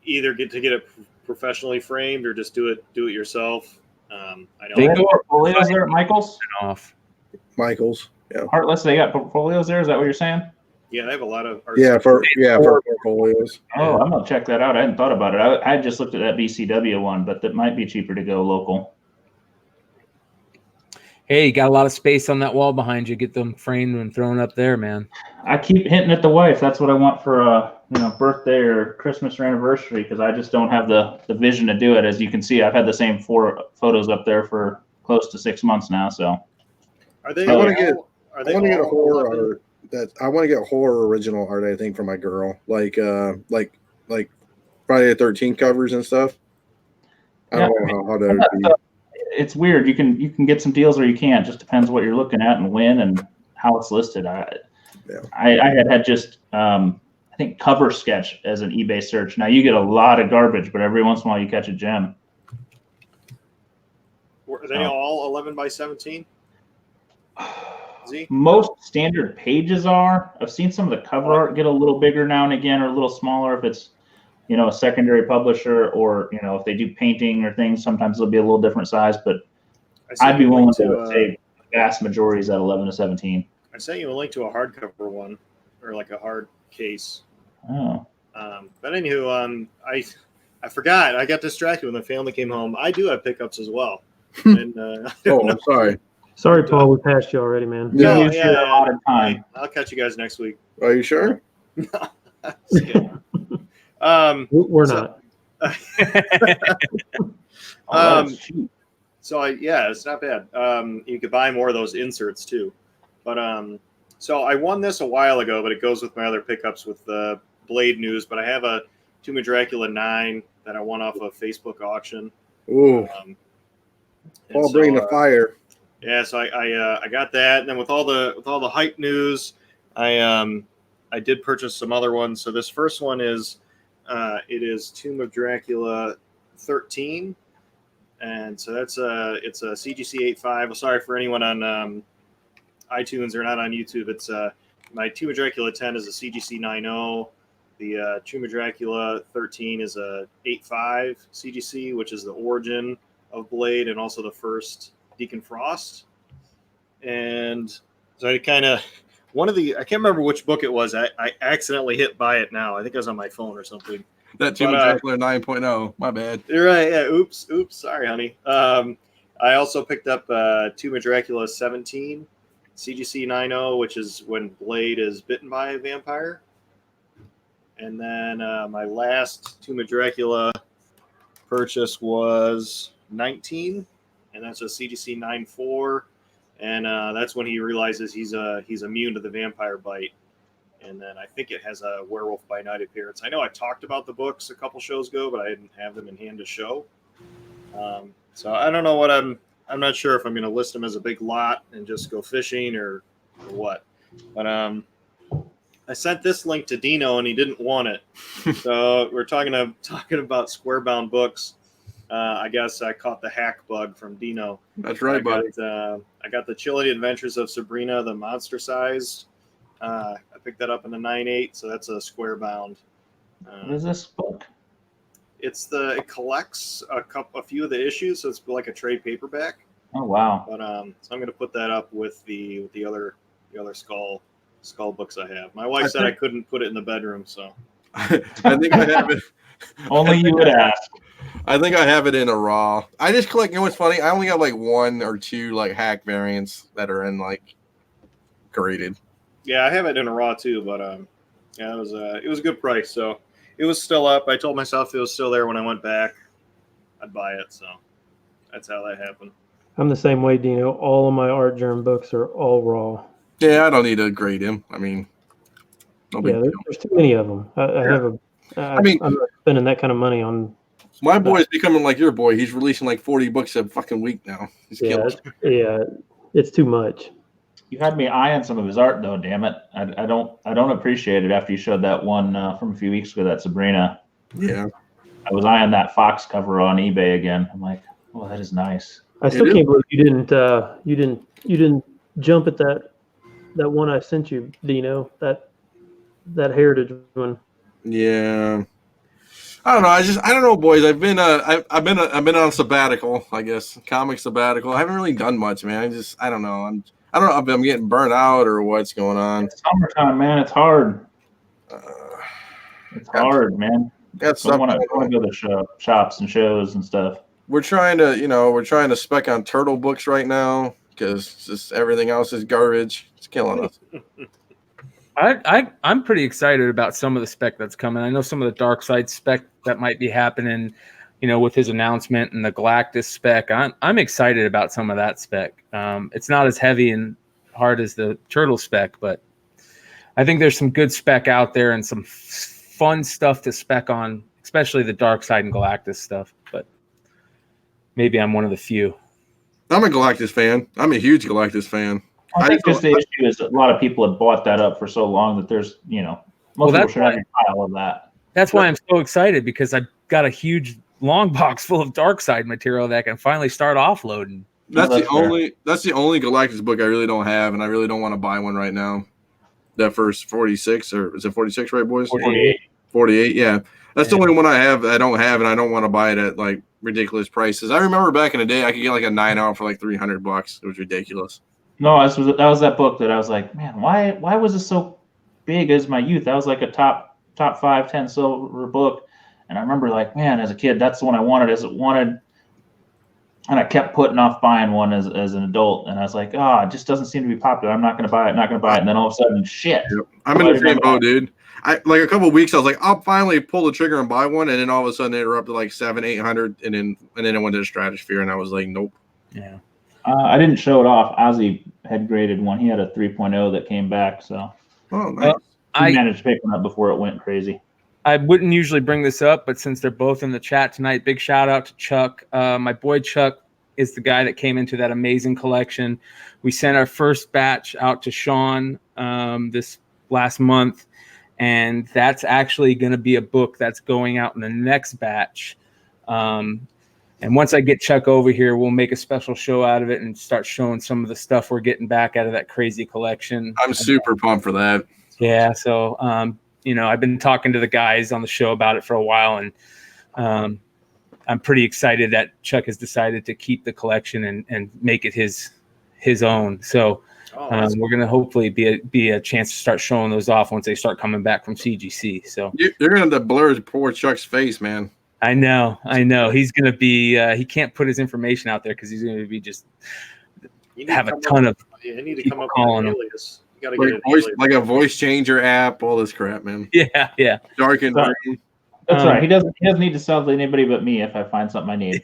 either get it professionally framed or just do it yourself. I know they go portfolios there at Michael's. Off Michael's. Yeah. Heartless, they got portfolios there. Is that what you're saying? Yeah, they have a lot of art. Yeah, for portfolios. Oh, I'm gonna check that out. I hadn't thought about it. I just looked at that BCW one, but that might be cheaper to go local. Hey, you got a lot of space on that wall behind you. Get them framed and thrown up there, man. I keep hinting at the wife. That's what I want for a birthday or Christmas or anniversary, because I just don't have the vision to do it. As you can see, I've had the same 4 photos up there for close to 6 months now. So Are they? I want to all- get. Are I they want to get a all horror 11? art. I want to get horror original art. I think for my girl, like Friday the 13th covers and stuff. I don't know how that would be. it's weird. You can get some deals or you can't. Just depends what you're looking at and when and how it's listed. I had just I think cover sketch as an eBay search. Now you get a lot of garbage, but every once in a while you catch a gem. Were they all 11 by 17? Z? Most standard pages are. I've seen some of the cover art get a little bigger now and again, or a little smaller if it's a secondary publisher, or if they do painting or things. Sometimes it'll be a little different size, but I'd be willing to say vast majority is at 11 to 17. I sent you a link to a hardcover one, or like a hard case. Oh. But anywho, I forgot. I got distracted when the family came home. I do have pickups as well. And I'm sorry. Sorry, Paul. We passed you already, man. No, Use your allotted time. I'll catch you guys next week. Are you sure? We're not. That's cheap. So it's not bad. You could buy more of those inserts too. But so I won this a while ago, but it goes with my other pickups with the Blade news. But I have a Tomb of Dracula 9 that I won off a Facebook auction. Ooh. Paul, bring the fire. Yeah, so I got that, and then with all the hype news, I did purchase some other ones. So this first one is it is Tomb of Dracula 13, and so it's a CGC 8.5. Sorry for anyone on iTunes or not on YouTube. It's my Tomb of Dracula 10 is a CGC 9.0. The Tomb of Dracula 13 is a 8.5 CGC, which is the origin of Blade and also the first Deacon Frost. And so I kind of I can't remember which book it was. I accidentally hit buy it now. I think it was on my phone or something. That Tomb of Dracula 9.0. My bad. You're right. Yeah. Oops. Sorry, honey. I also picked up Tomb of Dracula 17, CGC 9.0, which is when Blade is bitten by a vampire. And then my last Tomb of Dracula purchase was 19, and that's a CGC 9.4, and that's when he realizes he's immune to the vampire bite. And then I think it has a Werewolf by Night appearance. I know I talked about the books a couple shows ago, but I didn't have them in hand to show. So I don't know what I'm not sure if I'm going to list them as a big lot and just go fishing or what. But I sent this link to Dino and he didn't want it. So we're talking about square-bound books. I guess I caught the hack bug from Dino. That's right, buddy. I got the Chilling Adventures of Sabrina, the monster sized. I picked that up in the 9.8, so that's a square bound. What is this book? It collects a few of the issues, so it's like a trade paperback. Oh wow! But so I'm going to put that up with the other skull books I have. My wife said I couldn't put it in the bedroom, so I think I have it. Only you would ask. I think I have it in a raw. I just collect. You know what's funny? I only got like 1 or 2 like hack variants that are in like graded. Yeah, I have it in a raw too, but it was a good price, so it was still up. I told myself if it was still there when I went back, I'd buy it. So that's how that happened. I'm the same way, Dino. All of my Art Germ books are all raw. Yeah, I don't need to grade him. I mean, there's too many of them. I'm not spending that kind of money on. My boy's becoming like your boy. He's releasing like 40 books a fucking week now. It's too much. You had me eyeing some of his art, though. Damn it, I don't appreciate it after you showed that one from a few weeks ago. That Sabrina. Yeah. I was eyeing that Fox cover on eBay again. I'm like, oh, that is nice. I still can't believe you didn't jump at that one I sent you, Dino. That Heritage one. Yeah. I don't know. I don't know, boys. I've been on sabbatical, I guess, comic sabbatical. I haven't really done much, man. I don't know. I don't know if I'm getting burnt out or what's going on. It's summertime, man. It's hard. Uh, It's hard, man. That's I want to go to shops and shows and stuff. We're trying to spec on turtle books right now because just everything else is garbage. It's killing us. I'm pretty excited about some of the spec that's coming. I know some of the dark side spec that might be happening, with his announcement and the Galactus spec. I'm excited about some of that spec. It's not as heavy and hard as the turtle spec, but I think there's some good spec out there and some fun stuff to spec on, especially the dark side and Galactus stuff. But maybe I'm one of the few. I'm a Galactus fan. I'm a huge Galactus fan. I think just the issue is that a lot of people have bought that up for so long that there's, most people should have a pile of that. That's why I'm so excited, because I've got a huge long box full of dark side material that I can finally start offloading. That's the only Galactus book I really don't have, and I really don't want to buy one right now. That first 46, or is it 46, right, boys? 48, yeah. That's the only one I don't have, and I don't want to buy it at like ridiculous prices. I remember back in the day I could get like a 9-hour for like $300. It was ridiculous. No, that was that book that I was like, man, why was it so big as my youth? That was like a top 5, 10 silver book. And I remember like, man, as a kid, that's the one I wanted. And I kept putting off buying one as an adult. And I was like, it just doesn't seem to be popular. I'm not going to buy it. And then all of a sudden, shit. I'm in the same boat, dude. I like a couple of weeks, I was like, I'll finally pull the trigger and buy one. And then all of a sudden, they were up to like 700-800. And then it went to the stratosphere. And I was like, nope. Yeah. I didn't show it off. Ozzy had graded one. He had a 3.0 that came back. So nice. I managed to pick one up before it went crazy. I wouldn't usually bring this up, but since they're both in the chat tonight, big shout out to Chuck. My boy Chuck is the guy that came into that amazing collection. We sent our first batch out to Sean this last month, and that's actually going to be a book that's going out in the next batch. And once I get Chuck over here, we'll make a special show out of it and start showing some of the stuff we're getting back out of that crazy collection. I'm super pumped for that. Yeah, so I've been talking to the guys on the show about it for a while, and I'm pretty excited that Chuck has decided to keep the collection and make it his own. So we're going to hopefully be a chance to start showing those off once they start coming back from CGC. So you're going to blur poor Chuck's face, man. I know. He's going to be he can't put his information out there because he's going to be just have a ton of you need to come up with an alias. You got to get like a voice changer app, all this crap, man. Yeah. Dark and that's right. He doesn't need to sell to anybody but me if I find something I need.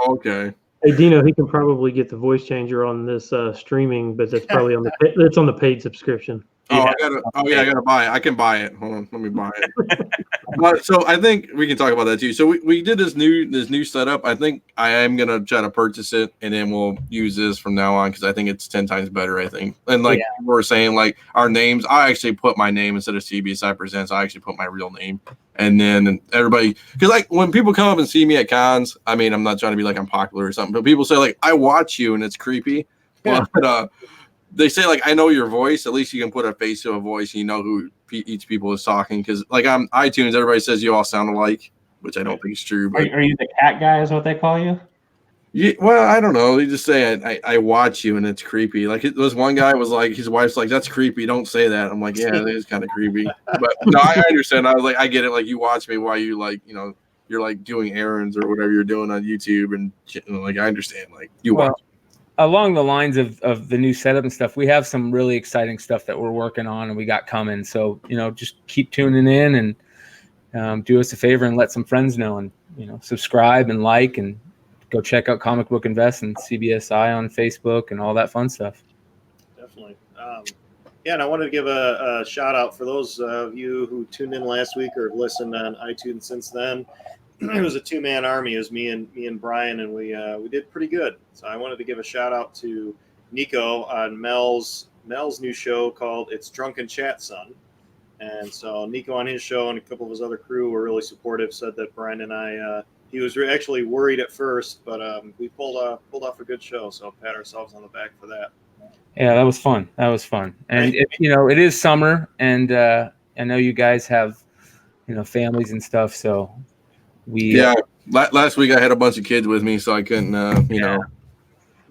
Okay. Hey Dino, he can probably get the voice changer on this streaming, but that's probably on the paid subscription. I gotta buy it. I can buy it. Hold on, let me buy it. So I think we can talk about that too. So we did this new setup. I think I am gonna try to purchase it, and then we'll use this from now on because I think it's 10 times better. I think, and we were saying, like our names, I actually put my name instead of CBSI Presents. I actually put my real name, and then everybody, because like when people come up and see me at cons, I mean, I'm not trying to be like I'm popular or something, but people say like I watch you, and it's creepy, but they say, like, I know your voice. At least you can put a face to a voice and you know who each people is talking. Because, like, on iTunes, everybody says you all sound alike, which I don't think is true. But are you the cat guy is what they call you? Yeah, well, I don't know. They just say I watch you and it's creepy. Like, this one guy was like, his wife's like, that's creepy. Don't say that. I'm like, yeah, it is kind of creepy. But, no, I understand. I was like, I get it. Like, you watch me while you, like, you're, like, doing errands or whatever you're doing on YouTube. And, like, I understand. Like, you watch me. Along the lines of the new setup and stuff, we have some really exciting stuff that we're working on and we got coming. So, just keep tuning in and do us a favor and let some friends know and, subscribe and like and go check out Comic Book Invest and CBSI on Facebook and all that fun stuff. Definitely. And I wanted to give a shout out for those of you who tuned in last week or have listened on iTunes since then. It was a 2-man army. It was me and Brian, and we did pretty good. So I wanted to give a shout out to Nico on Mel's new show called It's Drunken Chat Son. And so Nico on his show and a couple of his other crew were really supportive. Said that Brian and I, he was actually worried at first, but we pulled off a good show. So pat ourselves on the back for that. Yeah, that was fun. And it is summer, and I know you guys have families and stuff, so. Last week I had a bunch of kids with me, so I couldn't,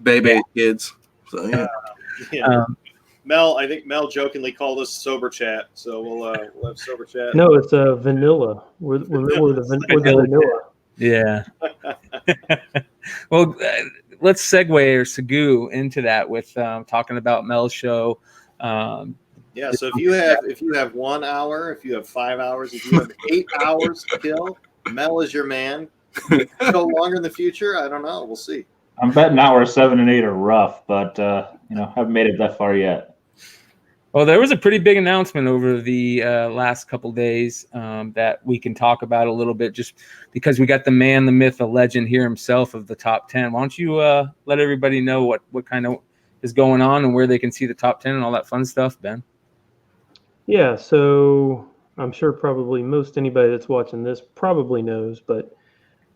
baby kids. So yeah. Yeah. Mel, I think Mel jokingly called us sober chat, so we'll have sober chat. No, it's vanilla. We're the vanilla. Yeah. Well, let's segue or segue into that with talking about Mel's show. Yeah. So if you have 1 hour, if you have 5 hours, if you have 8 hours to kill, Mel is your man. Go longer in the future. I don't know. We'll see. I'm betting hour 7 and 8 are rough, but haven't made it that far yet. Well, there was a pretty big announcement over the last couple days that we can talk about a little bit, just because we got the man, the myth, the legend here himself of the top 10. Why don't you let everybody know what kind of is going on and where they can see the top 10 and all that fun stuff, Ben? Yeah, so I'm sure probably most anybody that's watching this probably knows, but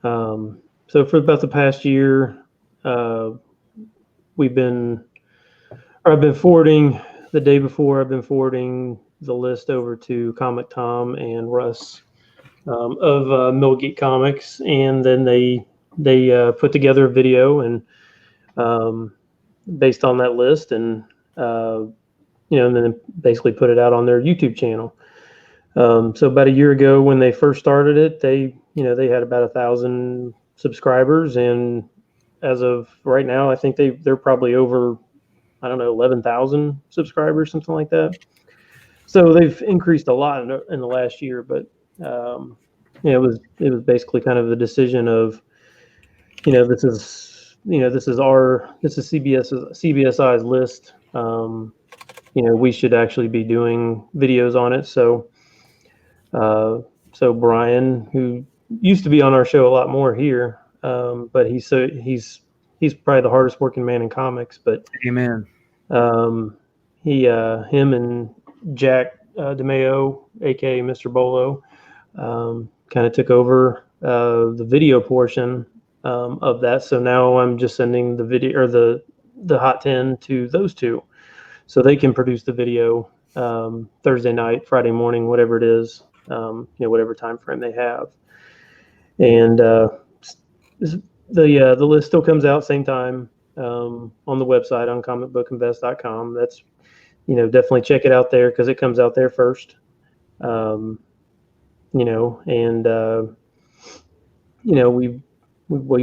so for about the past year, I've been forwarding the day before. I've been forwarding the list over to Comic Tom and Russ of Millgate Comics, and then they put together a video and based on that list, and and then basically put it out on their YouTube channel. So about a year ago, when they first started it, they had about 1,000 subscribers, and as of right now, I think they're probably over, 11,000 subscribers, something like that. So they've increased a lot in the last year, but it was basically kind of the decision of, this is CBSI's list. We should actually be doing videos on it. So Brian, who used to be on our show a lot more here, but he's probably the hardest working man in comics. But Amen. Him and Jack DeMeo, aka Mr. Bolo, kind of took over the video portion of that. So now I'm just sending the video or the hot 10 to those two, so they can produce the video Thursday night, Friday morning, whatever it is, whatever time frame they have. And the list still comes out same time on the website on comicbookinvest.com. That's definitely check it out there because it comes out there first. We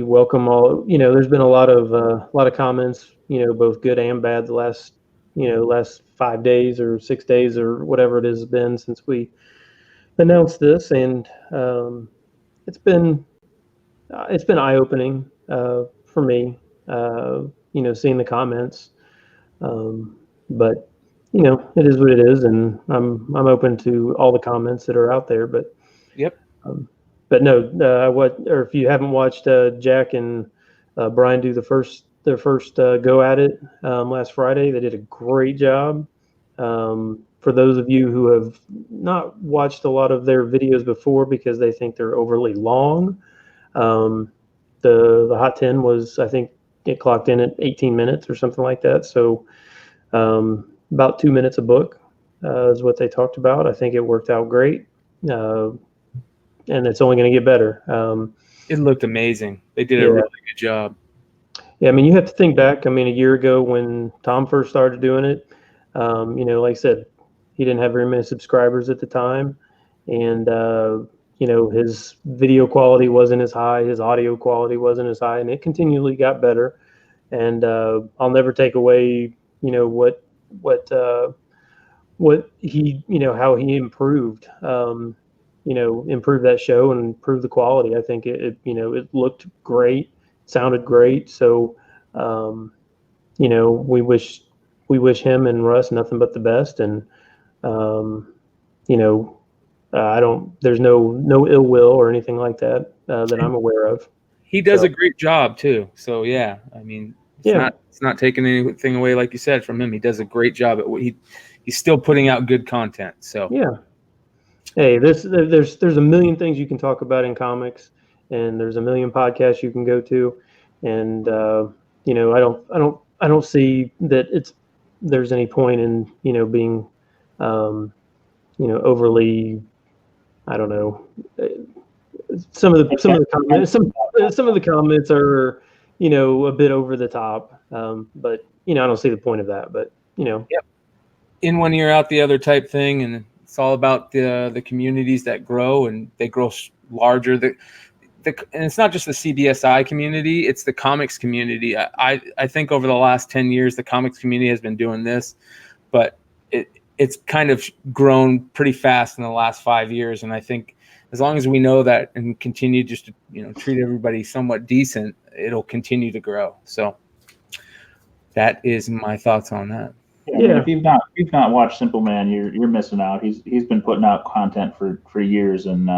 welcome all. There's been a lot of comments, both good and bad, the last 5 days or 6 days or whatever it has been since we announced this, and it's been eye-opening for me, seeing the comments, but it is what it is, and I'm open to all the comments that are out there. But yep. But no, if you haven't watched Jack and Brian do their first go at it last Friday, they did a great job. For those of you who have not watched a lot of their videos before because they think they're overly long, the Hot 10 was, I think it clocked in at 18 minutes or something like that. So about 2 minutes a book is what they talked about. I think it worked out great. And it's only going to get better. It looked amazing. They did a really good job. Yeah, I mean, you have to think back. I mean, a year ago when Tom first started doing it, like I said, he didn't have very many subscribers at the time. And, his video quality wasn't as high. His audio quality wasn't as high. And it continually got better. And I'll never take away, what he, how he improved. Improve that show and improve the quality. I think it looked great, sounded great. So, we wish him and Russ nothing but the best. And, there's no ill will or anything like that that I'm aware of. He does a great job too. So yeah, I mean, it's not taking anything away, like you said, from him. He does a great job at what he's still putting out good content. So yeah. Hey, there's a million things you can talk about in comics, and there's a million podcasts you can go to, and I don't see that there's any point in being overly, I don't know. Some of the comments are a bit over the top, but I don't see the point of that. But In one ear, out the other type thing, and it's all about the communities that grow, and they grow larger. And it's not just the CBSI community; it's the comics community. I think over the last 10 years, the comics community has been doing this, but it's kind of grown pretty fast in the last 5 years. And I think as long as we know that and continue just to treat everybody somewhat decent, it'll continue to grow. So that is my thoughts on that. Yeah, I mean, if you've not watched Simple Man, you're missing out. He's been putting out content for years, and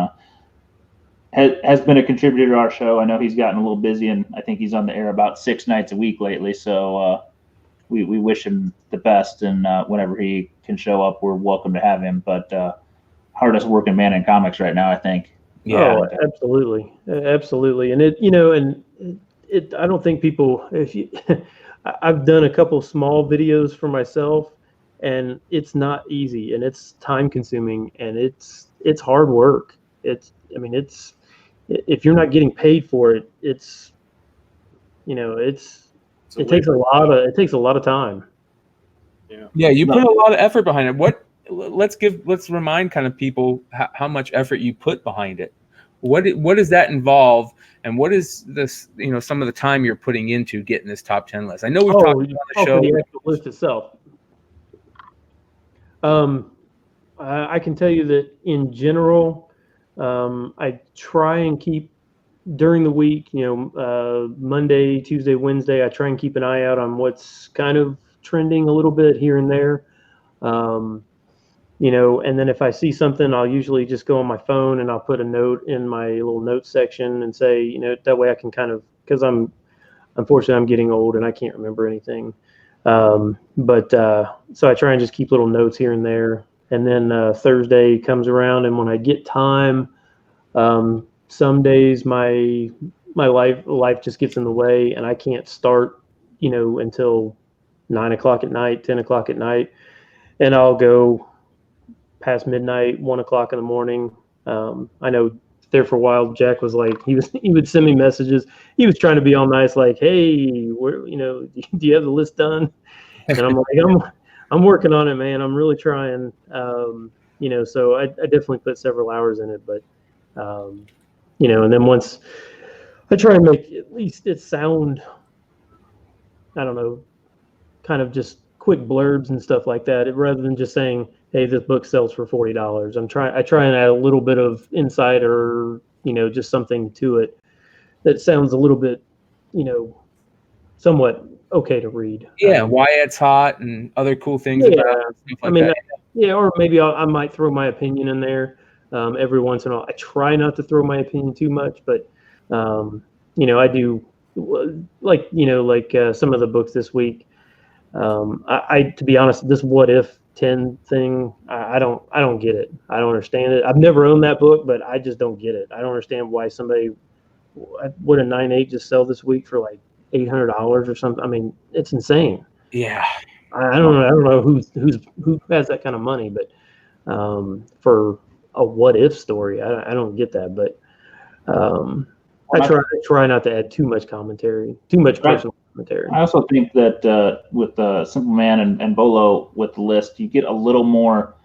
has been a contributor to our show. I know he's gotten a little busy, and I think he's on the air about 6 nights a week lately. So we wish him the best, and whenever he can show up, we're welcome to have him. But hardest working man in comics right now, I think. Yeah, absolutely, and I don't think people. I've done a couple small videos for myself, and it's not easy, and it's time consuming, and it's hard work. If you're not getting paid for it, it takes a lot of time. Yeah, you put a lot of effort behind it. Let's remind kind of people how much effort you put behind it. What does that involve, and what is this? Some of the time you're putting into getting this top 10 list. I know we've talked about the show. The actual list itself. I can tell you that in general, I try and keep during the week. Monday, Tuesday, Wednesday. I try and keep an eye out on what's kind of trending a little bit here and there. And then if I see something, I'll usually just go on my phone and I'll put a note in my little notes section and say, that way I can kind of, because unfortunately I'm getting old and I can't remember anything. So I try and just keep little notes here and there. And then Thursday comes around, and when I get time, some days my life just gets in the way, and I can't start, until 9 o'clock at night, 10 o'clock at night, and I'll go past midnight, 1 o'clock in the morning. I know there for a while, Jack was like, he would send me messages. He was trying to be all nice, like, hey, do you have the list done? And I'm like, I'm working on it, man. I'm really trying. So I definitely put several hours in it, but and then once I try and make at least it sound, I don't know, kind of just quick blurbs and stuff like that, rather than just saying, hey, this book sells for $40. I try and add a little bit of insight, or just something to it that sounds a little bit, somewhat okay to read. Yeah, why it's hot and other cool things about it. Stuff like that. Yeah, or maybe I might throw my opinion in there every once in a while. I try not to throw my opinion too much, but I do, like some of the books this week. I to be honest, this What If 10 thing, I don't get it. I don't understand it. I've never owned that book, but I just don't get it. I don't understand why somebody would a 9.8 just sell this week for like $800 or something. I mean, it's insane. Yeah. I don't know who has that kind of money, but for a what if story, I don't get that. But I try not to add too much commentary, too much personal commentary. I also think that with Simple Man and Bolo with the list, you get a little more.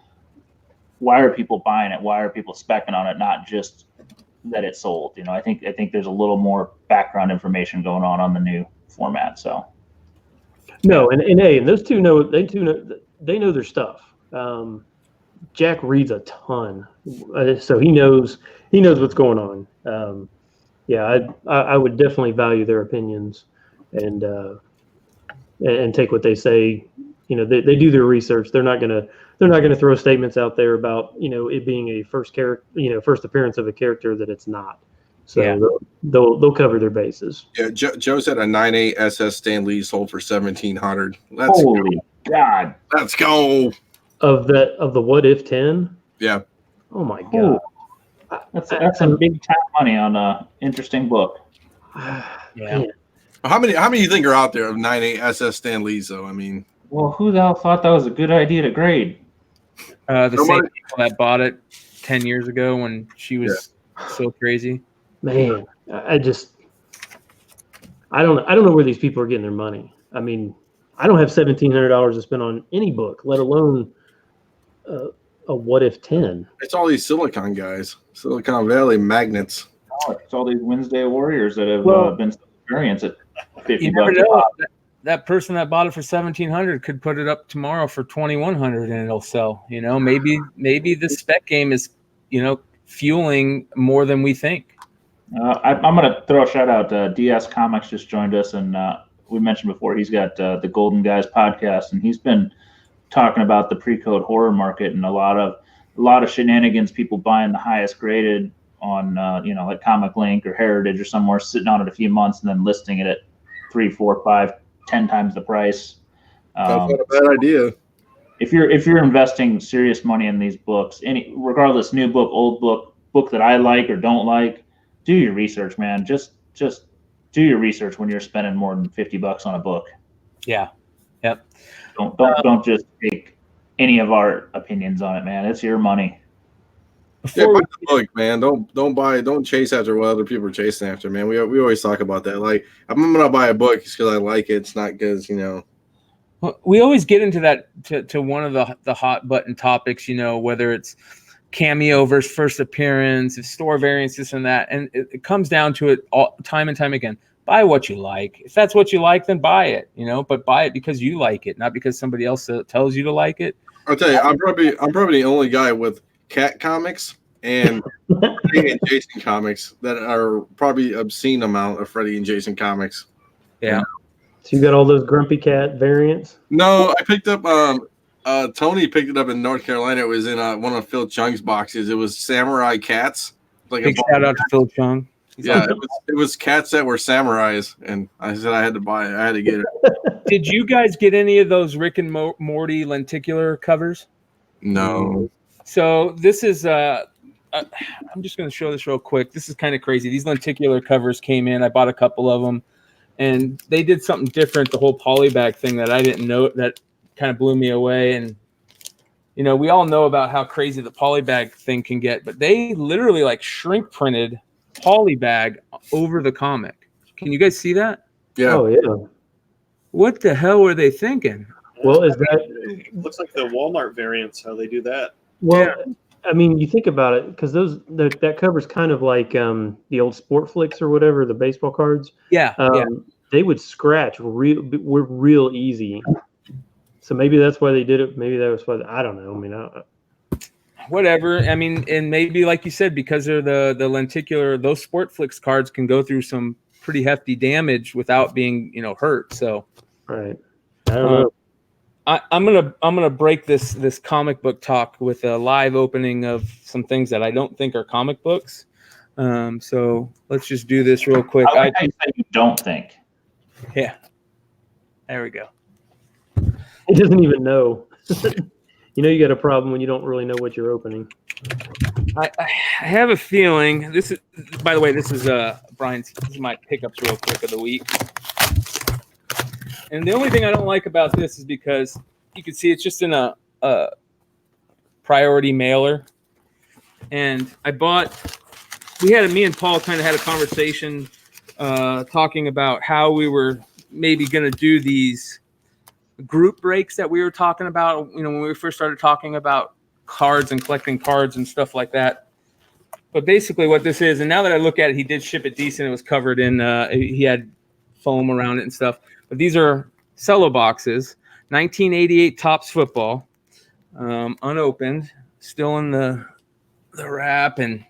Why are people buying it? Why are people speccing on it? Not just that it sold. I think there's a little more background information going on the new format. So. No, and those two know they know their stuff. Jack reads a ton, so he knows what's going on. I would definitely value their opinions and take what they say. They do their research. They're not gonna throw statements out there about it being a first appearance of a character that it's not. So they'll cover their bases. Yeah, Joe said a 9.8 SS Stan Lee sold for $1,700. Holy God! Let's go. Of the What If 10? Yeah. Oh my God. That's some big time money on a interesting book. Yeah. How many do you think are out there of 9.8 SS Stan Lees though? I mean, well, who the hell thought that was a good idea to grade? The same people that bought it 10 years ago when she was so crazy. Man, I don't know where these people are getting their money. I mean, I don't have $1,700 to spend on any book, let alone a What If 10. It's all these Silicon guys, Silicon Valley magnets. Oh, it's all these Wednesday warriors that have been experienced at $50 You never a know. pop. That person that bought it for $1,700 could put it up tomorrow for $2,100 and it'll sell. You know, maybe the spec game is, you know, fueling more than we think. I'm going to throw a shout out. DS Comics just joined us, and we mentioned before he's got the Golden Guys podcast, and he's been talking about the pre-code horror market and a lot of shenanigans, people buying the highest graded on like Comic Link or Heritage or somewhere, sitting on it a few months and then listing it at 3, 4, 5, 10 times the price. That's not a bad idea. If you're investing serious money in these books, regardless, new book, old book that I like or don't like, do your research, man. Just do your research when you're spending more than $50 on a book. Yeah. Yep. Don't just take any of our opinions on it, man. It's your money. Yeah, buy the book, man. Don't chase after what other people are chasing after, man. We always talk about that. Like, I'm gonna buy a book because I like it. It's not because, you know. Well, we always get into that to one of the hot button topics, you know, whether it's cameo versus first appearance, if store variants, this and that, and it comes down to it all time and time again. Buy what you like. If that's what you like, then buy it, you know. But buy it because you like it, not because somebody else tells you to like it. I'll tell you, I'm probably the only guy with Cat comics and Freddy and Jason comics that are probably obscene amount of Freddy and Jason comics. Yeah. So you got all those Grumpy Cat variants? No, I picked up. Tony picked it up in North Carolina. It was in one of Phil Chung's boxes. It was Samurai Cats. Like Big shout out to Phil Chung. Yeah, it was cats that were samurais, and I said I had to buy it. I had to get it. Did you guys get any of those Rick and Morty lenticular covers? No. So this is I'm just going to show this real quick. This is kind of crazy. These lenticular covers came in. I bought a couple of them, and they did something different. The whole polybag thing that I didn't know, that kind of blew me away. And you know, we all know about how crazy the polybag thing can get, but they literally like shrink printed polybag over the comic. Can you guys see that? Yeah. Oh yeah. What the hell were they thinking? Well, is that Looks like the Walmart variants, how they do that. well? Yeah. I mean, you think about it, because that cover's kind of like the old Sport Flicks or whatever, the baseball cards. Yeah. They would scratch real easy. So maybe that's why they did it. Maybe that was why. I don't know. I mean, Whatever. I mean, and maybe like you said, because they're the lenticular, those Sport Flicks cards can go through some pretty hefty damage without being, you know, hurt. So, right. I don't know. I'm gonna break this comic book talk with a live opening of some things that I don't think are comic books. So let's just do this real quick. I like how you said you don't think. Yeah. There we go. He doesn't even know. You know, you got a problem when you don't really know what you're opening. I have a feeling this is. By the way, this is Brian's. This is my pickups real quick of the week. And the only thing I don't like about this is because you can see it's just in a priority mailer. And I bought. Me and Paul kind of had a conversation talking about how we were maybe going to do these group breaks that we were talking about, you know, when we first started talking about cards and collecting cards and stuff like that. But basically what this is, and now that I look at it, he did ship it decent. It was covered in, he had foam around it and stuff. But these are cello boxes, 1988 Topps football, unopened, still in the wrap. And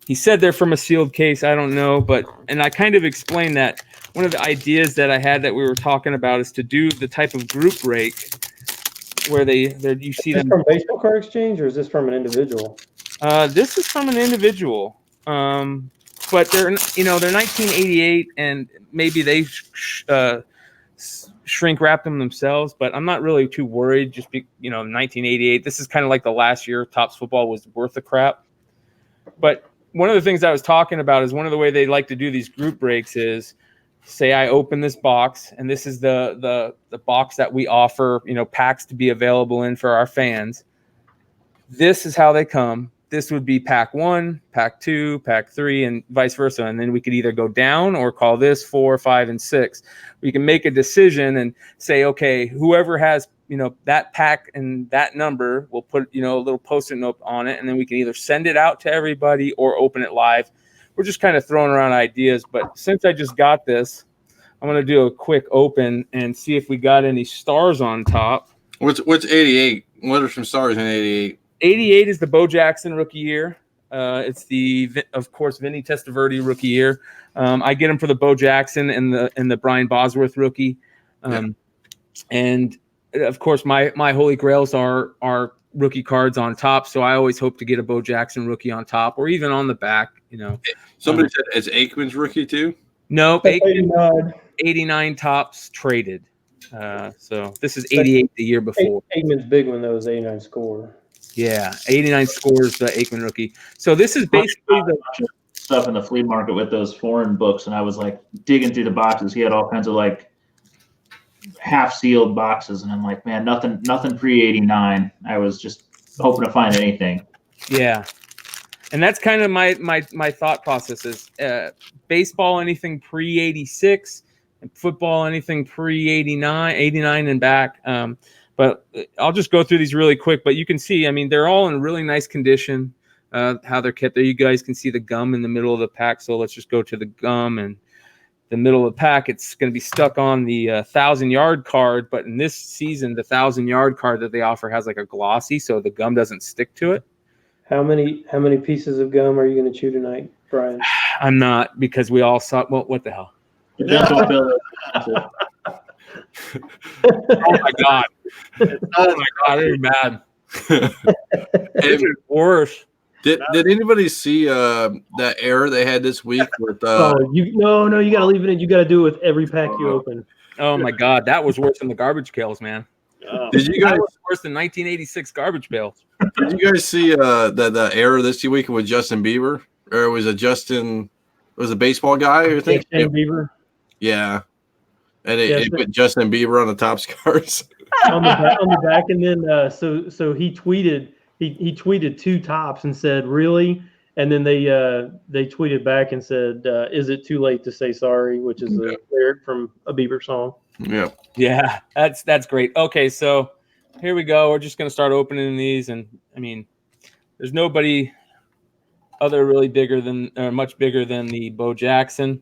he said they're from a sealed case. I don't know, and I kind of explained that one of the ideas that I had that we were talking about is to do the type of group break where you see them from Baseball Card Exchange, or is this from an individual? This is from an individual, but they're 1988, and maybe they shrink wrapped them themselves. But I'm not really too worried. 1988. This is kind of like the last year Topps football was worth the crap. But one of the things I was talking about is one of the way they like to do these group breaks is, say I open this box, and this is the box that we offer, packs to be available in for our fans. This is how they come. this would be pack 1, pack 2, pack 3, and vice versa. And then we could either go down or call this 4, 5, and 6. We can make a decision and say, okay, whoever has, that pack and that number, we'll put, a little post-it note on it. And then we can either send it out to everybody or open it live. We're just kind of throwing around ideas. But since I just got this, I'm going to do a quick open and see if we got any stars on top. What's 88? What are some stars in 88? 88 is the Bo Jackson rookie year. It's of course, Vinny Testaverde rookie year. I get him for the Bo Jackson and the Brian Bosworth rookie. And of course, my holy grails are rookie cards on top. So I always hope to get a Bo Jackson rookie on top or even on the back. Somebody said it's Aikman's rookie too. Nope, 89 tops traded. So this is 88 the year before. Aikman's big one though is 89 score. Yeah, 89 scores the Aikman rookie. So this is basically the stuff in the flea market with those foreign books, and I was like digging through the boxes. He had all kinds of like half sealed boxes, and I'm like, man, nothing pre-89. I was just hoping to find anything. Yeah, and that's kind of my thought process is baseball anything pre-86, and football anything pre-89, 89 and back. But I'll just go through these really quick. But you can see, they're all in really nice condition, how they're kept there. You guys can see the gum in the middle of the pack. So let's just go to the gum and the middle of the pack. It's going to be stuck on the 1,000-yard card. But in this season, the 1,000-yard card that they offer has like a glossy, so the gum doesn't stick to it. How many pieces of gum are you going to chew tonight, Brian? I'm not, because we all saw. Well, what the hell? Oh my god! Oh my god! They're bad. It's worse. Did anybody see that error they had this week with? You got to leave it in. You got to do it with every pack you open. Oh my god, that was worse than the garbage pails, man. Did you guys? That was worse than 1986 garbage pails. Did you guys see the error this week with Justin Bieber, or was it Justin? It was a baseball guy, I think. Justin Bieber. Yeah. And it put Justin Bieber on the top scars. on the back, and then so he tweeted 2 tops and said, "Really?" And then they tweeted back and said, "Is it too late to say sorry?" Which is a lyric from a Bieber song. Yeah, that's great. Okay, so here we go. We're just gonna start opening these, and there's nobody much bigger than the Bo Jackson.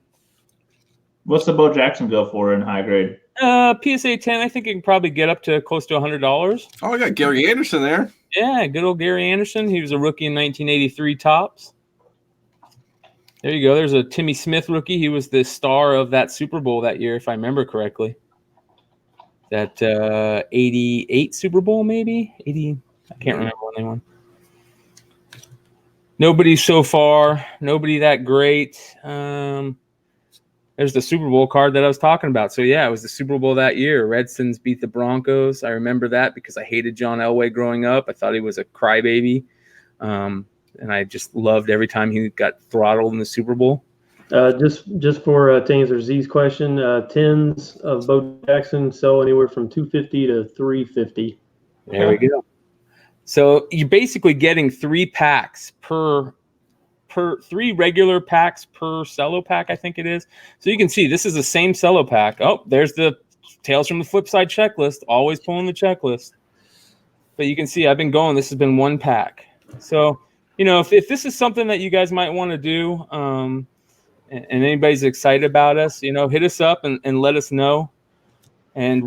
What's the Bo Jackson go for in high grade? PSA 10, I think it can probably get up to close to $100. Oh, I got Gary Anderson there. Yeah, good old Gary Anderson. He was a rookie in 1983 tops. There you go. There's a Timmy Smith rookie. He was the star of that Super Bowl that year, if I remember correctly. That 88 Super Bowl, maybe? 80. I can't remember when they won. Nobody so far. Nobody that great. There's the Super Bowl card that I was talking about. So, yeah, it was the Super Bowl that year. Redskins beat the Broncos. I remember that because I hated John Elway growing up. I thought he was a crybaby. And I just loved every time he got throttled in the Super Bowl. Just for to answer Z's question, 10s of Bo Jackson sell anywhere from $250 to $350. There we go. So you're basically getting 3 packs per 3 regular packs per cello pack, I think it is. So you can see this is the same cello pack. Oh, there's the Tales from the Flipside checklist. Always pulling the checklist. But you can see I've been going. This has been 1 pack. So, if this is something that you guys might want to do, and anybody's excited about us, hit us up and let us know. And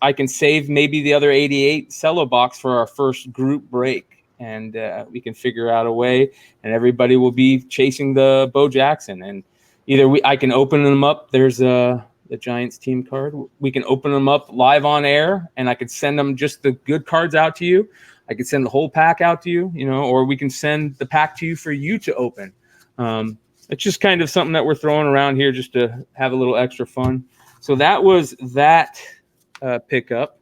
I can save maybe the other 88 cello box for our first group break. And we can figure out a way, and everybody will be chasing the Bo Jackson. And either I can open them up. There's the Giants team card. We can open them up live on air, and I could send them just the good cards out to you. I could send the whole pack out to you, or we can send the pack to you for you to open. It's just kind of something that we're throwing around here just to have a little extra fun. So that was that pickup.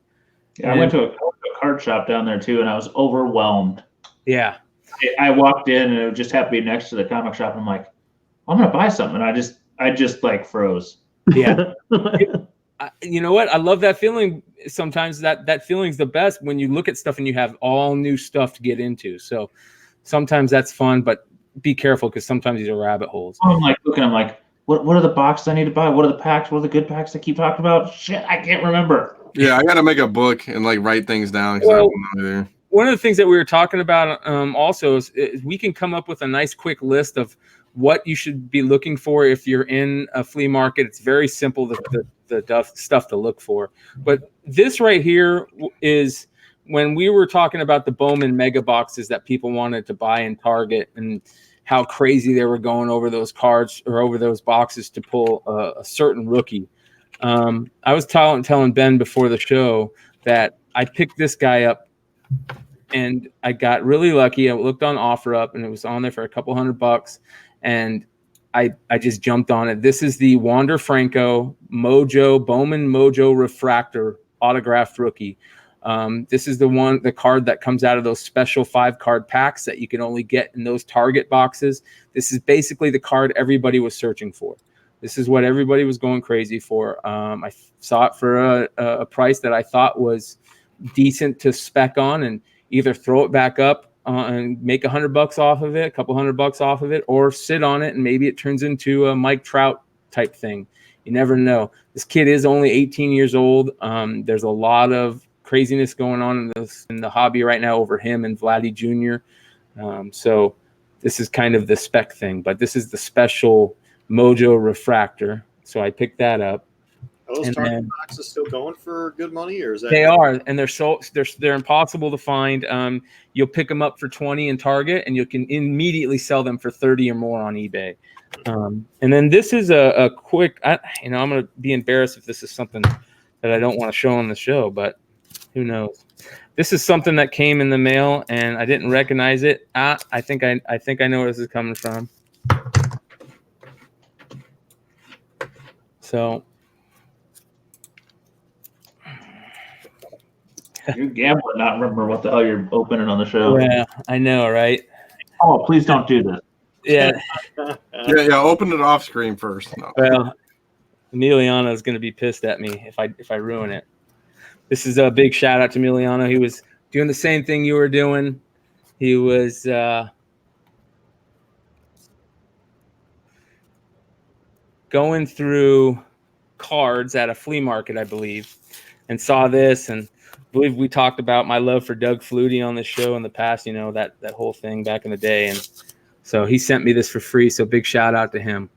Yeah, I went to a card shop down there too, and I was overwhelmed. Yeah. I walked in, and it just happened to be next to the comic shop. And I'm like, I'm gonna buy something. And I just like froze. Yeah. You know what? I love that feeling. Sometimes that feeling's the best when you look at stuff and you have all new stuff to get into. So sometimes that's fun, but be careful because sometimes these are rabbit holes. I'm like looking. I'm like, what are the boxes I need to buy? What are the packs? What are the good packs I keep talking about? Shit, I can't remember. Yeah, I gotta make a book and like write things down. 'Cause I Well, don't know either. one of the things that we were talking about also is we can come up with a nice quick list of what you should be looking for if you're in a flea market. It's very simple, the stuff to look for. But this right here is when we were talking about the Bowman mega boxes that people wanted to buy in Target and how crazy they were going over those cards or over those boxes to pull a certain rookie. I was telling Ben before the show that I picked this guy up and I got really lucky. I looked on OfferUp and it was on there for a couple $100, and I just jumped on it. This is the Wander Franco Bowman Mojo Refractor autographed rookie. This is the card that comes out of those special 5-card packs that you can only get in those Target boxes. This is basically the card everybody was searching for. This is what everybody was going crazy for. I saw it for a price that I thought was decent to spec on, and either throw it back up and make $100 off of it, a couple $100 off of it, or sit on it and maybe it turns into a Mike Trout type thing. You never know. This kid is only 18 years old. There's a lot of craziness going on in the hobby right now over him and Vladdy Jr. So this is kind of the spec thing, but this is the special Mojo Refractor. So I picked that up. Are those Target boxes still going for good money, or is that? They are, and they're impossible to find. You'll pick them up for 20 in Target, and you can immediately sell them for 30 or more on eBay. And then this is a quick. I'm going to be embarrassed if this is something that I don't want to show on the show, but who knows? This is something that came in the mail, and I didn't recognize it. I think I know where this is coming from. So. You're gambling, not remember what the hell you're opening on the show. Yeah, I know, right? Oh, please don't do this. Yeah. Yeah. Open it off screen first. No. Well, Emiliano is going to be pissed at me if I ruin it. This is a big shout out to Emiliano. He was doing the same thing you were doing. He was going through cards at a flea market, I believe, and saw this, and I believe we talked about my love for Doug Flutie on the show in the past, that whole thing back in the day. And so he sent me this for free. So big shout out to him.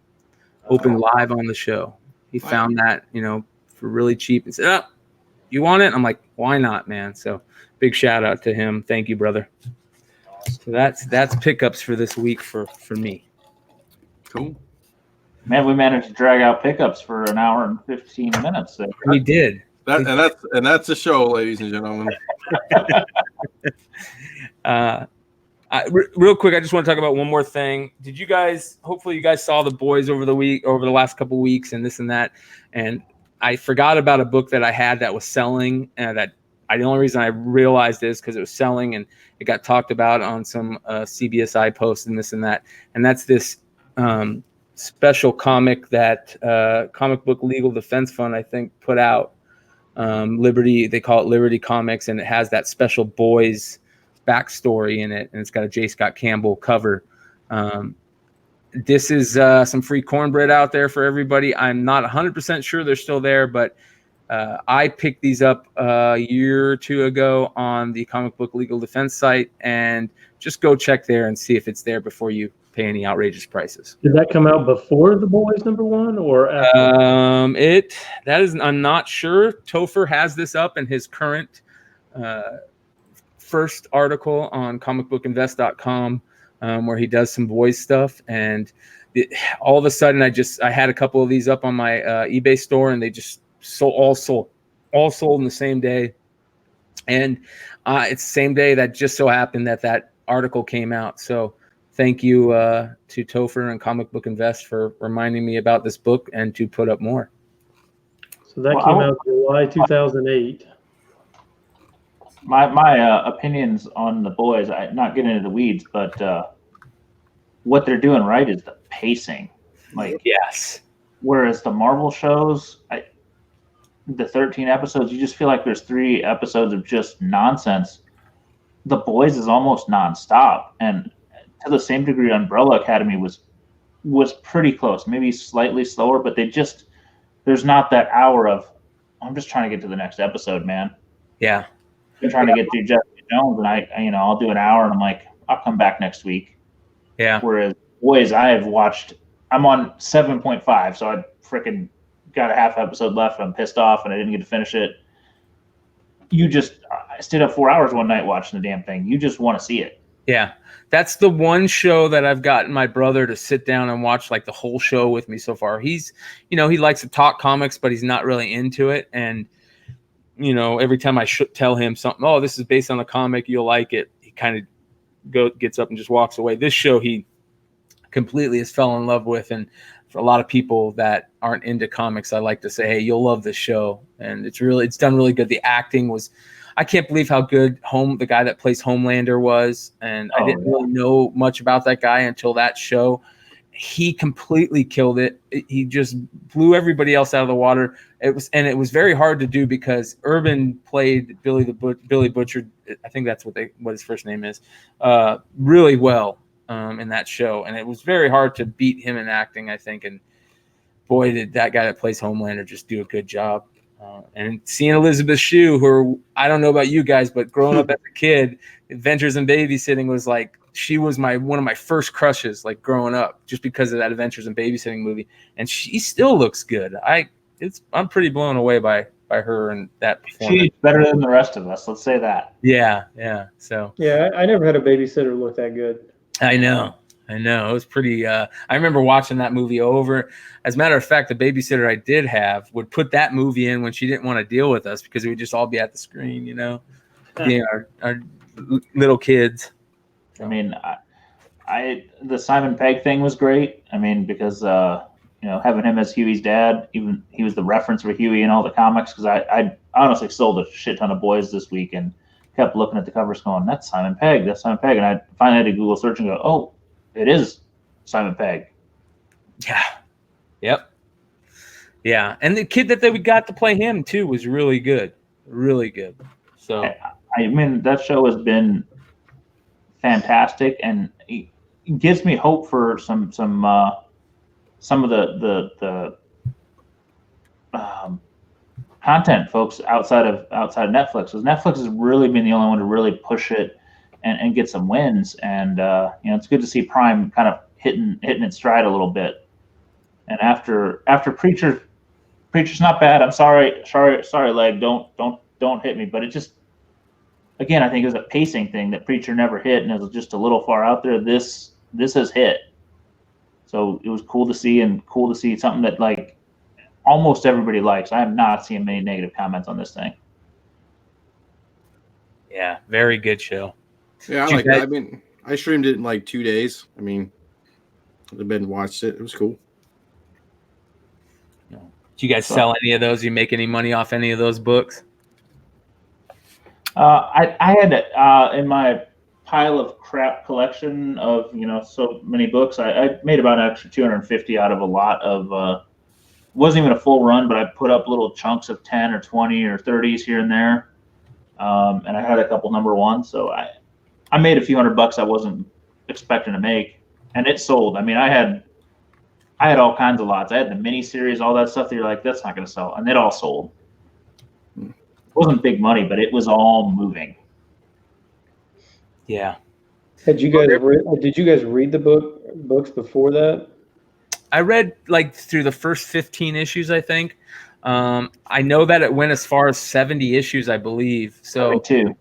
Opened live on the show. He found that, for really cheap and said, "Oh, you want it?" I'm like, "Why not, man?" So big shout out to him. Thank you, brother. So that's pickups for this week for me. Cool. Man, we managed to drag out pickups for an hour and 15 minutes. So. We did. That's the show, ladies and gentlemen. Real quick, I just want to talk about one more thing. Hopefully you guys saw the boys over the last couple weeks and this and that. And I forgot about a book that I had that was selling, the only reason I realized is because it was selling and it got talked about on some CBSI posts and this and that. And that's this special comic that Comic Book Legal Defense Fund, I think, put out. Liberty, they call it Liberty Comics, and it has that special boys backstory in it, and it's got a J. Scott Campbell cover. This is some free cornbread out there for everybody. I'm not 100% sure they're still there, but I picked these up a year or two ago on the Comic Book Legal Defense site, and just go check there and see if it's there before you pay any outrageous prices. Did that come out before the boys #1 or after? I'm not sure. Topher has this up in his current first article on comicbookinvest.com, where he does some boys stuff, and all of a sudden I had a couple of these up on my eBay store, and they just all sold in the same day. And it's the same day that just so happened that article came out. So thank you to Topher and Comic Book Invest for reminding me about this book and to put up more. So that came out July 2008. My opinions on the boys, I'm not getting into the weeds, but what they're doing right is the pacing. Yes. Whereas the Marvel shows, the 13 episodes, you just feel like there's 3 episodes of just nonsense. The boys is almost nonstop, and to the same degree, Umbrella Academy was pretty close, maybe slightly slower, but there's not that hour of, I'm just trying to get to the next episode, man. Yeah. I'm trying to get through Jessica Jones, and I'll do an hour, and I'm like, I'll come back next week. Yeah. Whereas boys, I'm on 7.5, so I freaking got a half episode left. I'm pissed off, and I didn't get to finish it. I stayed up 4 hours one night watching the damn thing. You just want to see it. Yeah. That's the one show that I've gotten my brother to sit down and watch like the whole show with me so far. He's, he likes to talk comics, but he's not really into it. And, every time I tell him something, oh, this is based on the comic, you'll like it, he kind of gets up and just walks away. This show he completely has fell in love with. And for a lot of people that aren't into comics, I like to say, hey, you'll love this show. And it's done really good. The acting was, I can't believe how good the guy that plays Homelander was. And I didn't really know much about that guy until that show. He completely killed it. He just blew everybody else out of the water. It was very hard to do because Urban played Billy Butcher. I think that's what his first name is, really well in that show. And it was very hard to beat him in acting, I think. And boy, did that guy that plays Homelander just do a good job. And seeing Elizabeth Shue, who I don't know about you guys, but growing up as a kid, Adventures in Babysitting was like, she was one of my first crushes, like growing up, just because of that Adventures in Babysitting movie. And she still looks good. I'm pretty blown away by her and that performance. She's better than the rest of us. Let's say that. Yeah. Yeah. So. Yeah, I never had a babysitter look that good. I know. It was pretty. I remember watching that movie over. As a matter of fact, the babysitter I did have would put that movie in when she didn't want to deal with us because we would just all be at the screen, being our little kids. I mean, the Simon Pegg thing was great. I mean, because having him as Huey's dad, even he was the reference for Huey in all the comics. Because I honestly sold a shit ton of boys this week and kept looking at the covers, going, "That's Simon Pegg. That's Simon Pegg." And I finally had to Google search and go, "Oh, it is Simon Pegg." Yeah. Yep. Yeah, and the kid that we got to play him too was really good, really good. So I mean, that show has been fantastic, and it gives me hope for some of the content folks outside of Netflix, because Netflix has really been the only one to really push it and get some wins. And it's good to see Prime kind of hitting its stride a little bit. And after Preacher's not bad. I'm sorry, Leg. Don't hit me. But it just, again, I think it was a pacing thing that Preacher never hit, and it was just a little far out there. This has hit. So it was cool to see, and cool to see something that like almost everybody likes. I have not seen many negative comments on this thing. Yeah, very good show. Yeah, I like that. I mean, I streamed it in like 2 days. I mean, I've been watched it. It was cool. Do you guys sell any of those? You make any money off any of those books? I had in my pile of crap collection of so many books. I made about an extra 250 out of a lot of. Wasn't even a full run, but I put up little chunks of 10 or 20 or 30s here and there, and I had a couple number ones. So I made a few $100 I wasn't expecting to make, and it sold. I mean, I had all kinds of lots. I had the mini series, all that stuff that you're like, that's not going to sell, and it all sold. It wasn't big money, but it was all moving. Yeah. Did you guys read the books before that? I read like through the first 15 issues, I think. I know that it went as far as 70 issues, I believe. So Me too.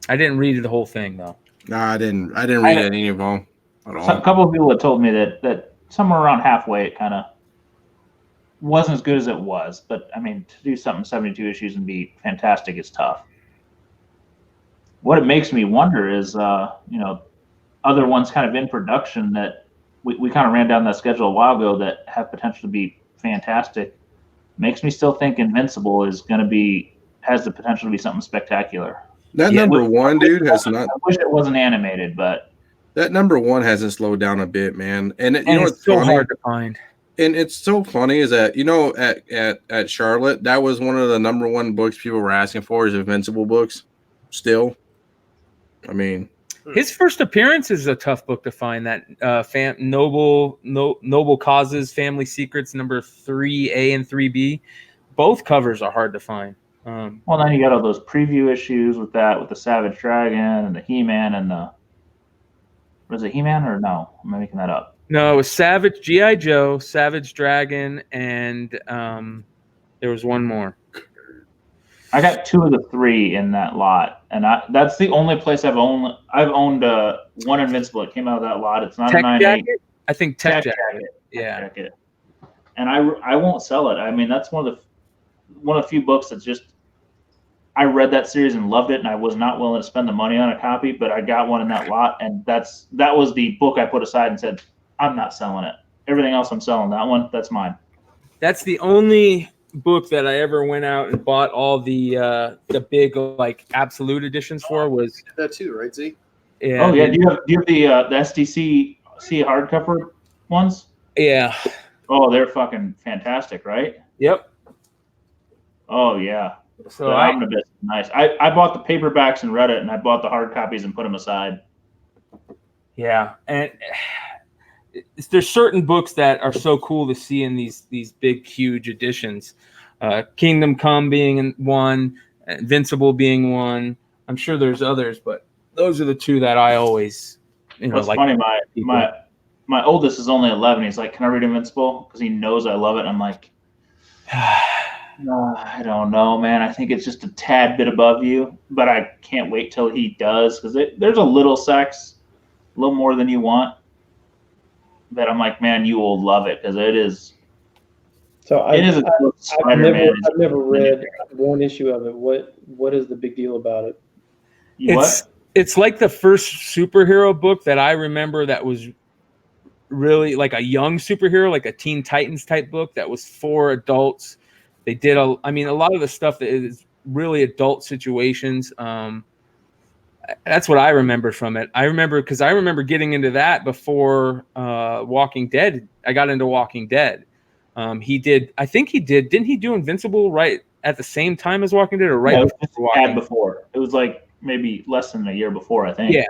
I didn't read the whole thing though. No, I didn't read any of them at all. A couple of people had told me that somewhere around halfway it kind of wasn't as good as it was. But I mean, to do something 72 issues and be fantastic is tough. What it makes me wonder is, other ones kind of in production that we kind of ran down that schedule a while ago that have potential to be fantastic. Makes me still think Invincible has the potential to be something spectacular. That number one, dude, has not. I wish it wasn't animated, but that number one hasn't slowed down a bit, man. And it's so hard to find. And it's so funny is that at Charlotte, that was one of the number one books people were asking for is Invincible books. Still, I mean, His first appearance is a tough book to find. That Noble Causes, Family Secrets, number 3A and 3B. Both covers are hard to find. Well, then you got all those preview issues with the Savage Dragon and the He-Man and the. Was it He-Man or no? Am I making that up? No, it was Savage, G.I. Joe, Savage Dragon, and there was one more. I got 2 of the 3 in that lot, and that's the only place I've owned one Invincible. It came out of that lot. It's not Tech a 9.8. Jacket? I think Tech Jacket. Yeah. Tech Jacket. And I won't sell it. I mean, that's one of the few books that's just. I read that series and loved it, and I was not willing to spend the money on a copy, but I got one in that lot, and that was the book I put aside and said, I'm not selling it. Everything else I'm selling. That one, that's mine. That's the only book that I ever went out and bought all the big like absolute editions for. Was You did that too, right, Z? yeah. Oh yeah, do you have the SDC hardcover ones? Yeah. Oh, they're fucking fantastic, right? Yep. Oh yeah. So The omnibus, nice. I bought the paperbacks and read it, and I bought the hard copies and put them aside. yeah, and there's certain books that are so cool to see in these big huge editions. Kingdom Come being one, Invincible being one. I'm sure there's others, but those are the 2 that I always What's like. funny, my oldest is only 11. He's like, "Can I read Invincible?" Because he knows I love it. And I'm like, I don't know, man. I think it's just a tad bit above you, but I can't wait till he does because there's a little sex, a little more than you want. But I'm like, man, you will love it because it is. So It is a good Spider-Man. I've never read one issue of it. What is the big deal about it? It's like the first superhero book that I remember that was really like a young superhero, like a Teen Titans type book that was for adults. They did a lot of the stuff that is really adult situations. That's what I remember from it. I remember getting into that before Walking Dead. I got into Walking Dead. Didn't he do Invincible right at the same time as Walking Dead or right before Walking Dead? Before. It was like maybe less than a year before, I think. Yeah.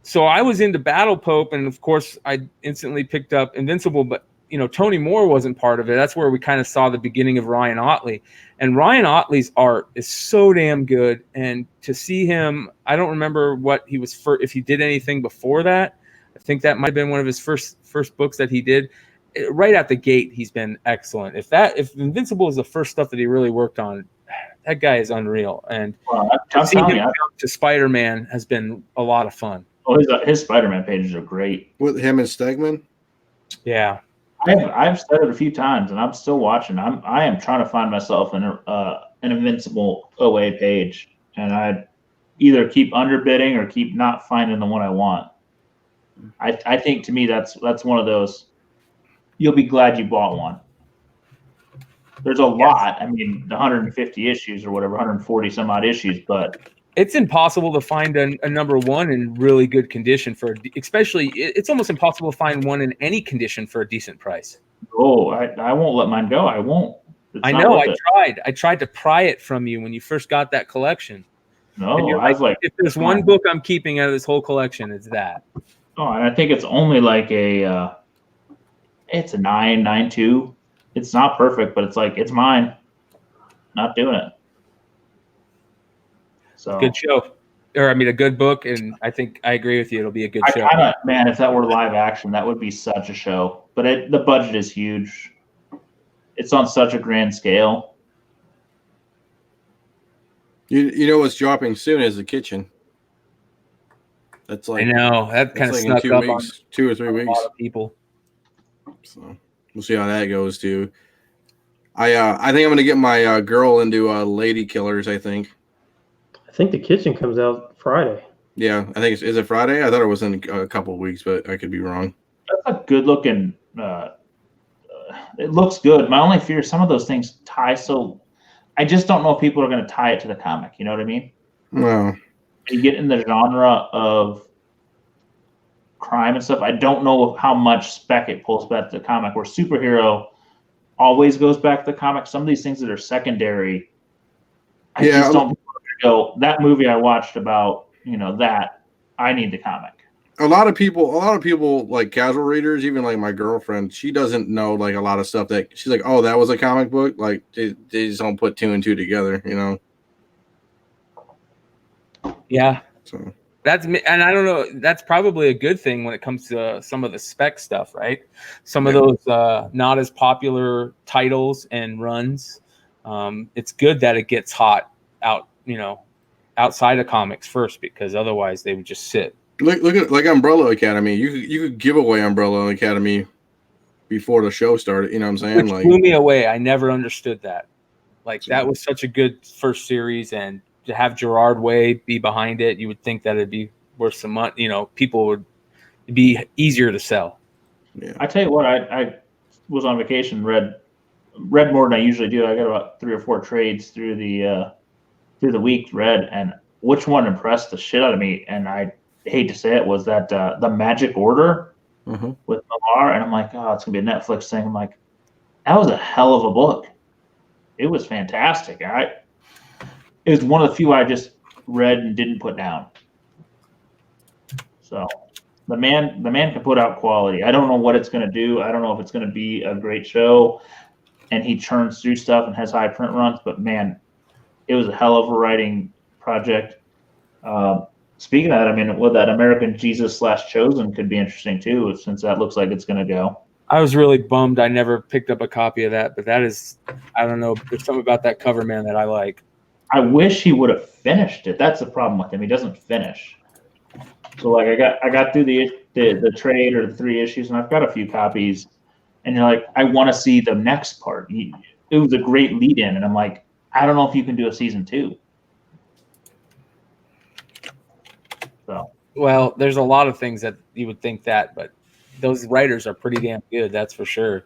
So I was into Battle Pope, and of course I instantly picked up Invincible, but Tony Moore wasn't part of it. That's where we kind of saw the beginning of Ryan Ottley. And Ryan Ottley's art is so damn good. And to see him, I don't remember what he was if he did anything before that. I think that might have been one of his first books that he did. Right out the gate, he's been excellent. If Invincible is the first stuff that he really worked on, that guy is unreal. And seeing him jump to Spider-Man has been a lot of fun. Oh, his Spider-Man pages are great. With him and Stegman? Yeah. I've said it a few times, and I'm still watching. I am trying to find myself an Invincible OA page, and I either keep underbidding or keep not finding the one I want. I think to me that's one of those. You'll be glad you bought one. There's a lot. I mean, 150 issues or whatever, 140 some odd issues, but it's impossible to find a number 1 in really good condition it's almost impossible to find one in any condition for a decent price. Oh, I won't let mine go. I won't. I know. I tried to pry it from you when you first got that collection. No, I was like, if there's one book I'm keeping out of this whole collection, it's that. Oh, and I think it's only like it's a 9.2. It's not perfect, but it's like, it's mine. Not doing it. So good show, a good book, and I think I agree with you. It'll be a good show. Man, if that were live action, that would be such a show. But the budget is huge. It's on such a grand scale. You know what's dropping soon is The Kitchen. That's like, I know that kind of like snuck in 2 up weeks, on 2 or 3 weeks. A lot of people. So we'll see how that goes too. I think I'm gonna get my girl into Lady Killers. I think The Kitchen comes out Friday. Yeah, I think is it Friday? I thought it was in a couple of weeks, but I could be wrong. That's a good looking. It looks good. My only fear is some of those things tie so. I just don't know if people are going to tie it to the comic. You know what I mean? No. You get in the genre of crime and stuff. I don't know how much spec it pulls back to the comic. Where superhero always goes back to the comic. Some of these things that are secondary, I just don't go. That movie I watched about that I need the comic. A lot of people like casual readers, even like my girlfriend, she doesn't know like a lot of stuff that she's like, oh, that was a comic book. Like they just don't put two and two together, you know? Yeah. So And I don't know, that's probably a good thing when it comes to some of the spec stuff, right? Some of those not as popular titles and runs. It's good that it gets hot out, outside of comics first, because otherwise they would just sit. look at like Umbrella Academy. You could give away Umbrella Academy before the show started. You know what I'm saying? Which Like blew me away. I never understood that. Like that was such a good first series, and to have Gerard Way be behind it, you would think that it'd be worth some money. People would be easier to sell. Yeah. I tell you what, I was on vacation, read more than I usually do. I got about 3 or 4 trades through the week read, and which one impressed the shit out of me, and I hate to say it, was that the Magic Order with Lamar, and I'm like, oh, it's gonna be a Netflix thing. I'm like, that was a hell of a book. It was fantastic. It was one of the few I just read and didn't put down. So the man can put out quality. I don't know what it's going to do. I don't know if it's going to be a great show, and he churns through stuff and has high print runs. But man, it was a hell of a writing project. Speaking of that, I mean, what that American Jesus / Chosen could be interesting too, since that looks like it's going to go. I was really bummed I never picked up a copy of that, but that is, I don't know, there's something about that cover, man, that I like. I wish he would have finished it. That's the problem with him. He doesn't finish. So like I got through the trade or the 3 issues, and I've got a few copies, and you're like, I want to see the next part. It was a great lead in, and I'm like, I don't know if you can do a season 2. So Well, there's a lot of things that you would think that, but those writers are pretty damn good, that's for sure.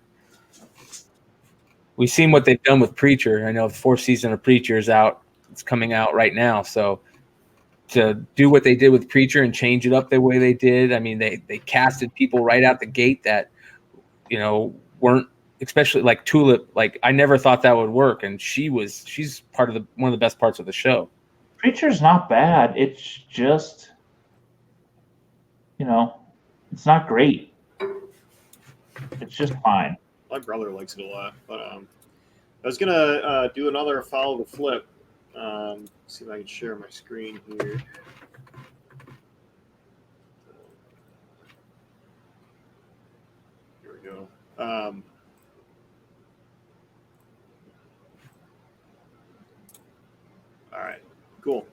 We've seen what they've done with Preacher. I know the 4th season of Preacher is out. It's coming out right now. So to do what they did with Preacher and change it up the way they did, I mean, they casted people right out the gate that, weren't, especially like Tulip. Like I never thought that would work, and she's part of one of the best parts of the show. Preacher's not bad. It's just, it's not great. It's just fine. My brother likes it a lot, but I was gonna do another follow the flip. See if I can share my screen here. Here we go. All right, cool.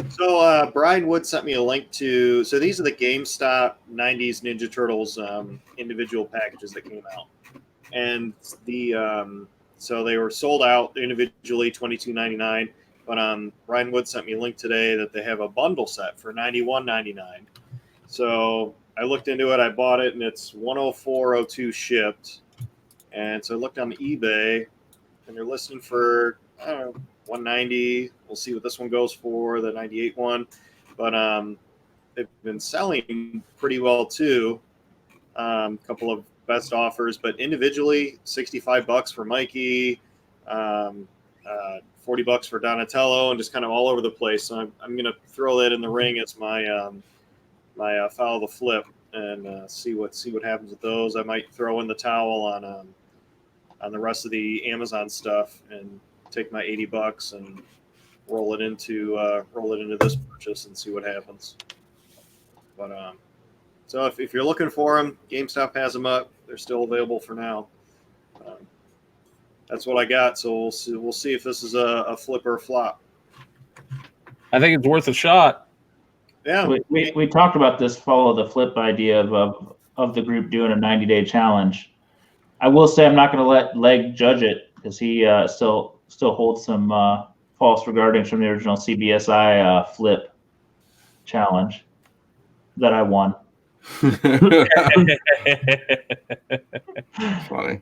So Brian Wood sent me a link to. So these are the GameStop '90s Ninja Turtles individual packages that came out, and so they were sold out individually, $22.99. But Brian Wood sent me a link today that they have a bundle set for $91.99. So I looked into it, I bought it, and it's $104.02 shipped. And so I looked on the eBay, and they're listing for $190. We'll see what this one goes for, the 98 one. But they've been selling pretty well too. A couple of best offers, but individually, $65 for Mikey, $40 for Donatello, and just kind of all over the place. So I'm going to throw that in the ring as my my follow the flip and see what happens with those. I might throw in the towel on the rest of the Amazon stuff and take my $80 and roll it into this purchase and see what happens. But so if you're looking for them, GameStop has them up. They're still available for now. That's what I got. So we'll see if this is a flip or a flop. I think it's worth a shot. Yeah, we talked about this follow the flip idea of the group doing a 90-day challenge. I will say I'm not going to let Leg judge it because he still holds some false regardings from the original CBSI flip challenge that I won. Funny.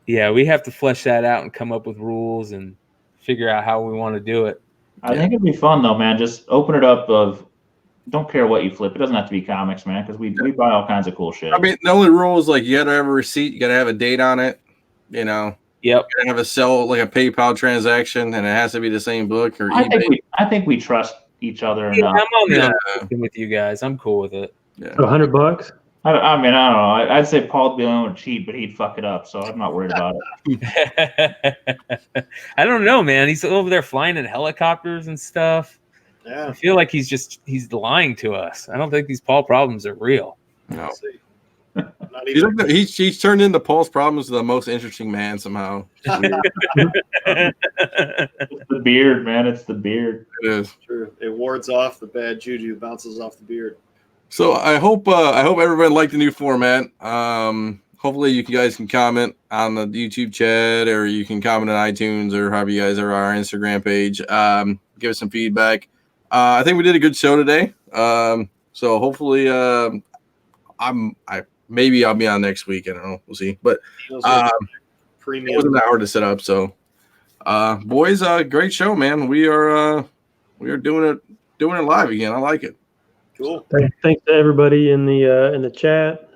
Yeah, we have to flesh that out and come up with rules and figure out how we want to do it. I think it'd be fun though, man. Just open it up don't care what you flip. It doesn't have to be comics, man, because we buy all kinds of cool shit. I mean, the only rule is like you gotta have a receipt, you gotta have a date on it, Yep. You gotta have a PayPal transaction, and it has to be the same book or I eBay. think we trust each other. Yeah, And, I'm on the Yeah. on with you guys. I'm cool with it. Yeah. $100. I mean, I don't know. I'd say Paul'd be the one to cheat, but he'd fuck it up, so I'm not worried about it. I don't know, man. He's over there flying in helicopters and stuff. Yeah. I feel like he's lying to us. I don't think these Paul problems are real. No. Let's see. Not He's, even. like he's turned into Paul's problems the most interesting man somehow. It's weird. It's the beard, man. It's the beard. It is. True. It wards off the bad juju, bounces off the beard. So I hope everybody liked the new format. Hopefully you guys can comment on the YouTube chat, or you can comment on iTunes, or however you guys are on our Instagram page. Give us some feedback. I think we did a good show today. So hopefully maybe I'll be on next week. I don't know. We'll see. But it Premium. wasn't that hard to set up. So boys, great show, man. We are doing it live again. I like it. Cool. Thanks to everybody in the chat.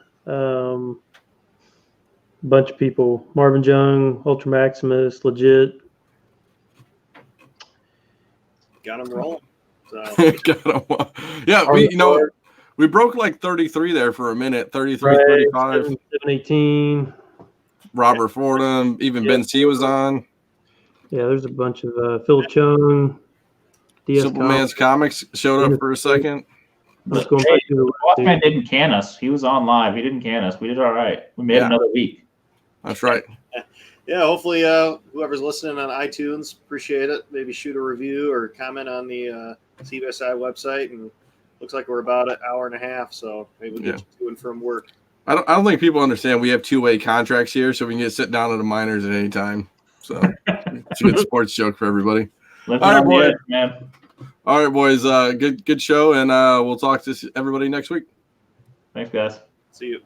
Bunch of people: Marvin Jung, Ultra Maximus, Legit. Got him rolling. So Yeah, we broke like 33 there for a minute. 33, Right, 35. 718. Robert Fordham, even Ben C was on. Yeah, there's a bunch of Phil Chung. DS Simple Man's Comics showed up for a second. Let's go back to the Watchman didn't can us. He was on live. He didn't can us. We did all right. We made another week. That's right. yeah, hopefully whoever's listening on iTunes, appreciate it. Maybe shoot a review or comment on the CBSI website. And looks like we're about an hour and a half, so maybe we'll get you to and from work. I don't think people understand we have two-way contracts here, so we can just sit down at the minors at any time. So it's a good sports joke for everybody. All right, boys, man. All right, boys. Good show, and we'll talk to everybody next week. Thanks, guys. See you.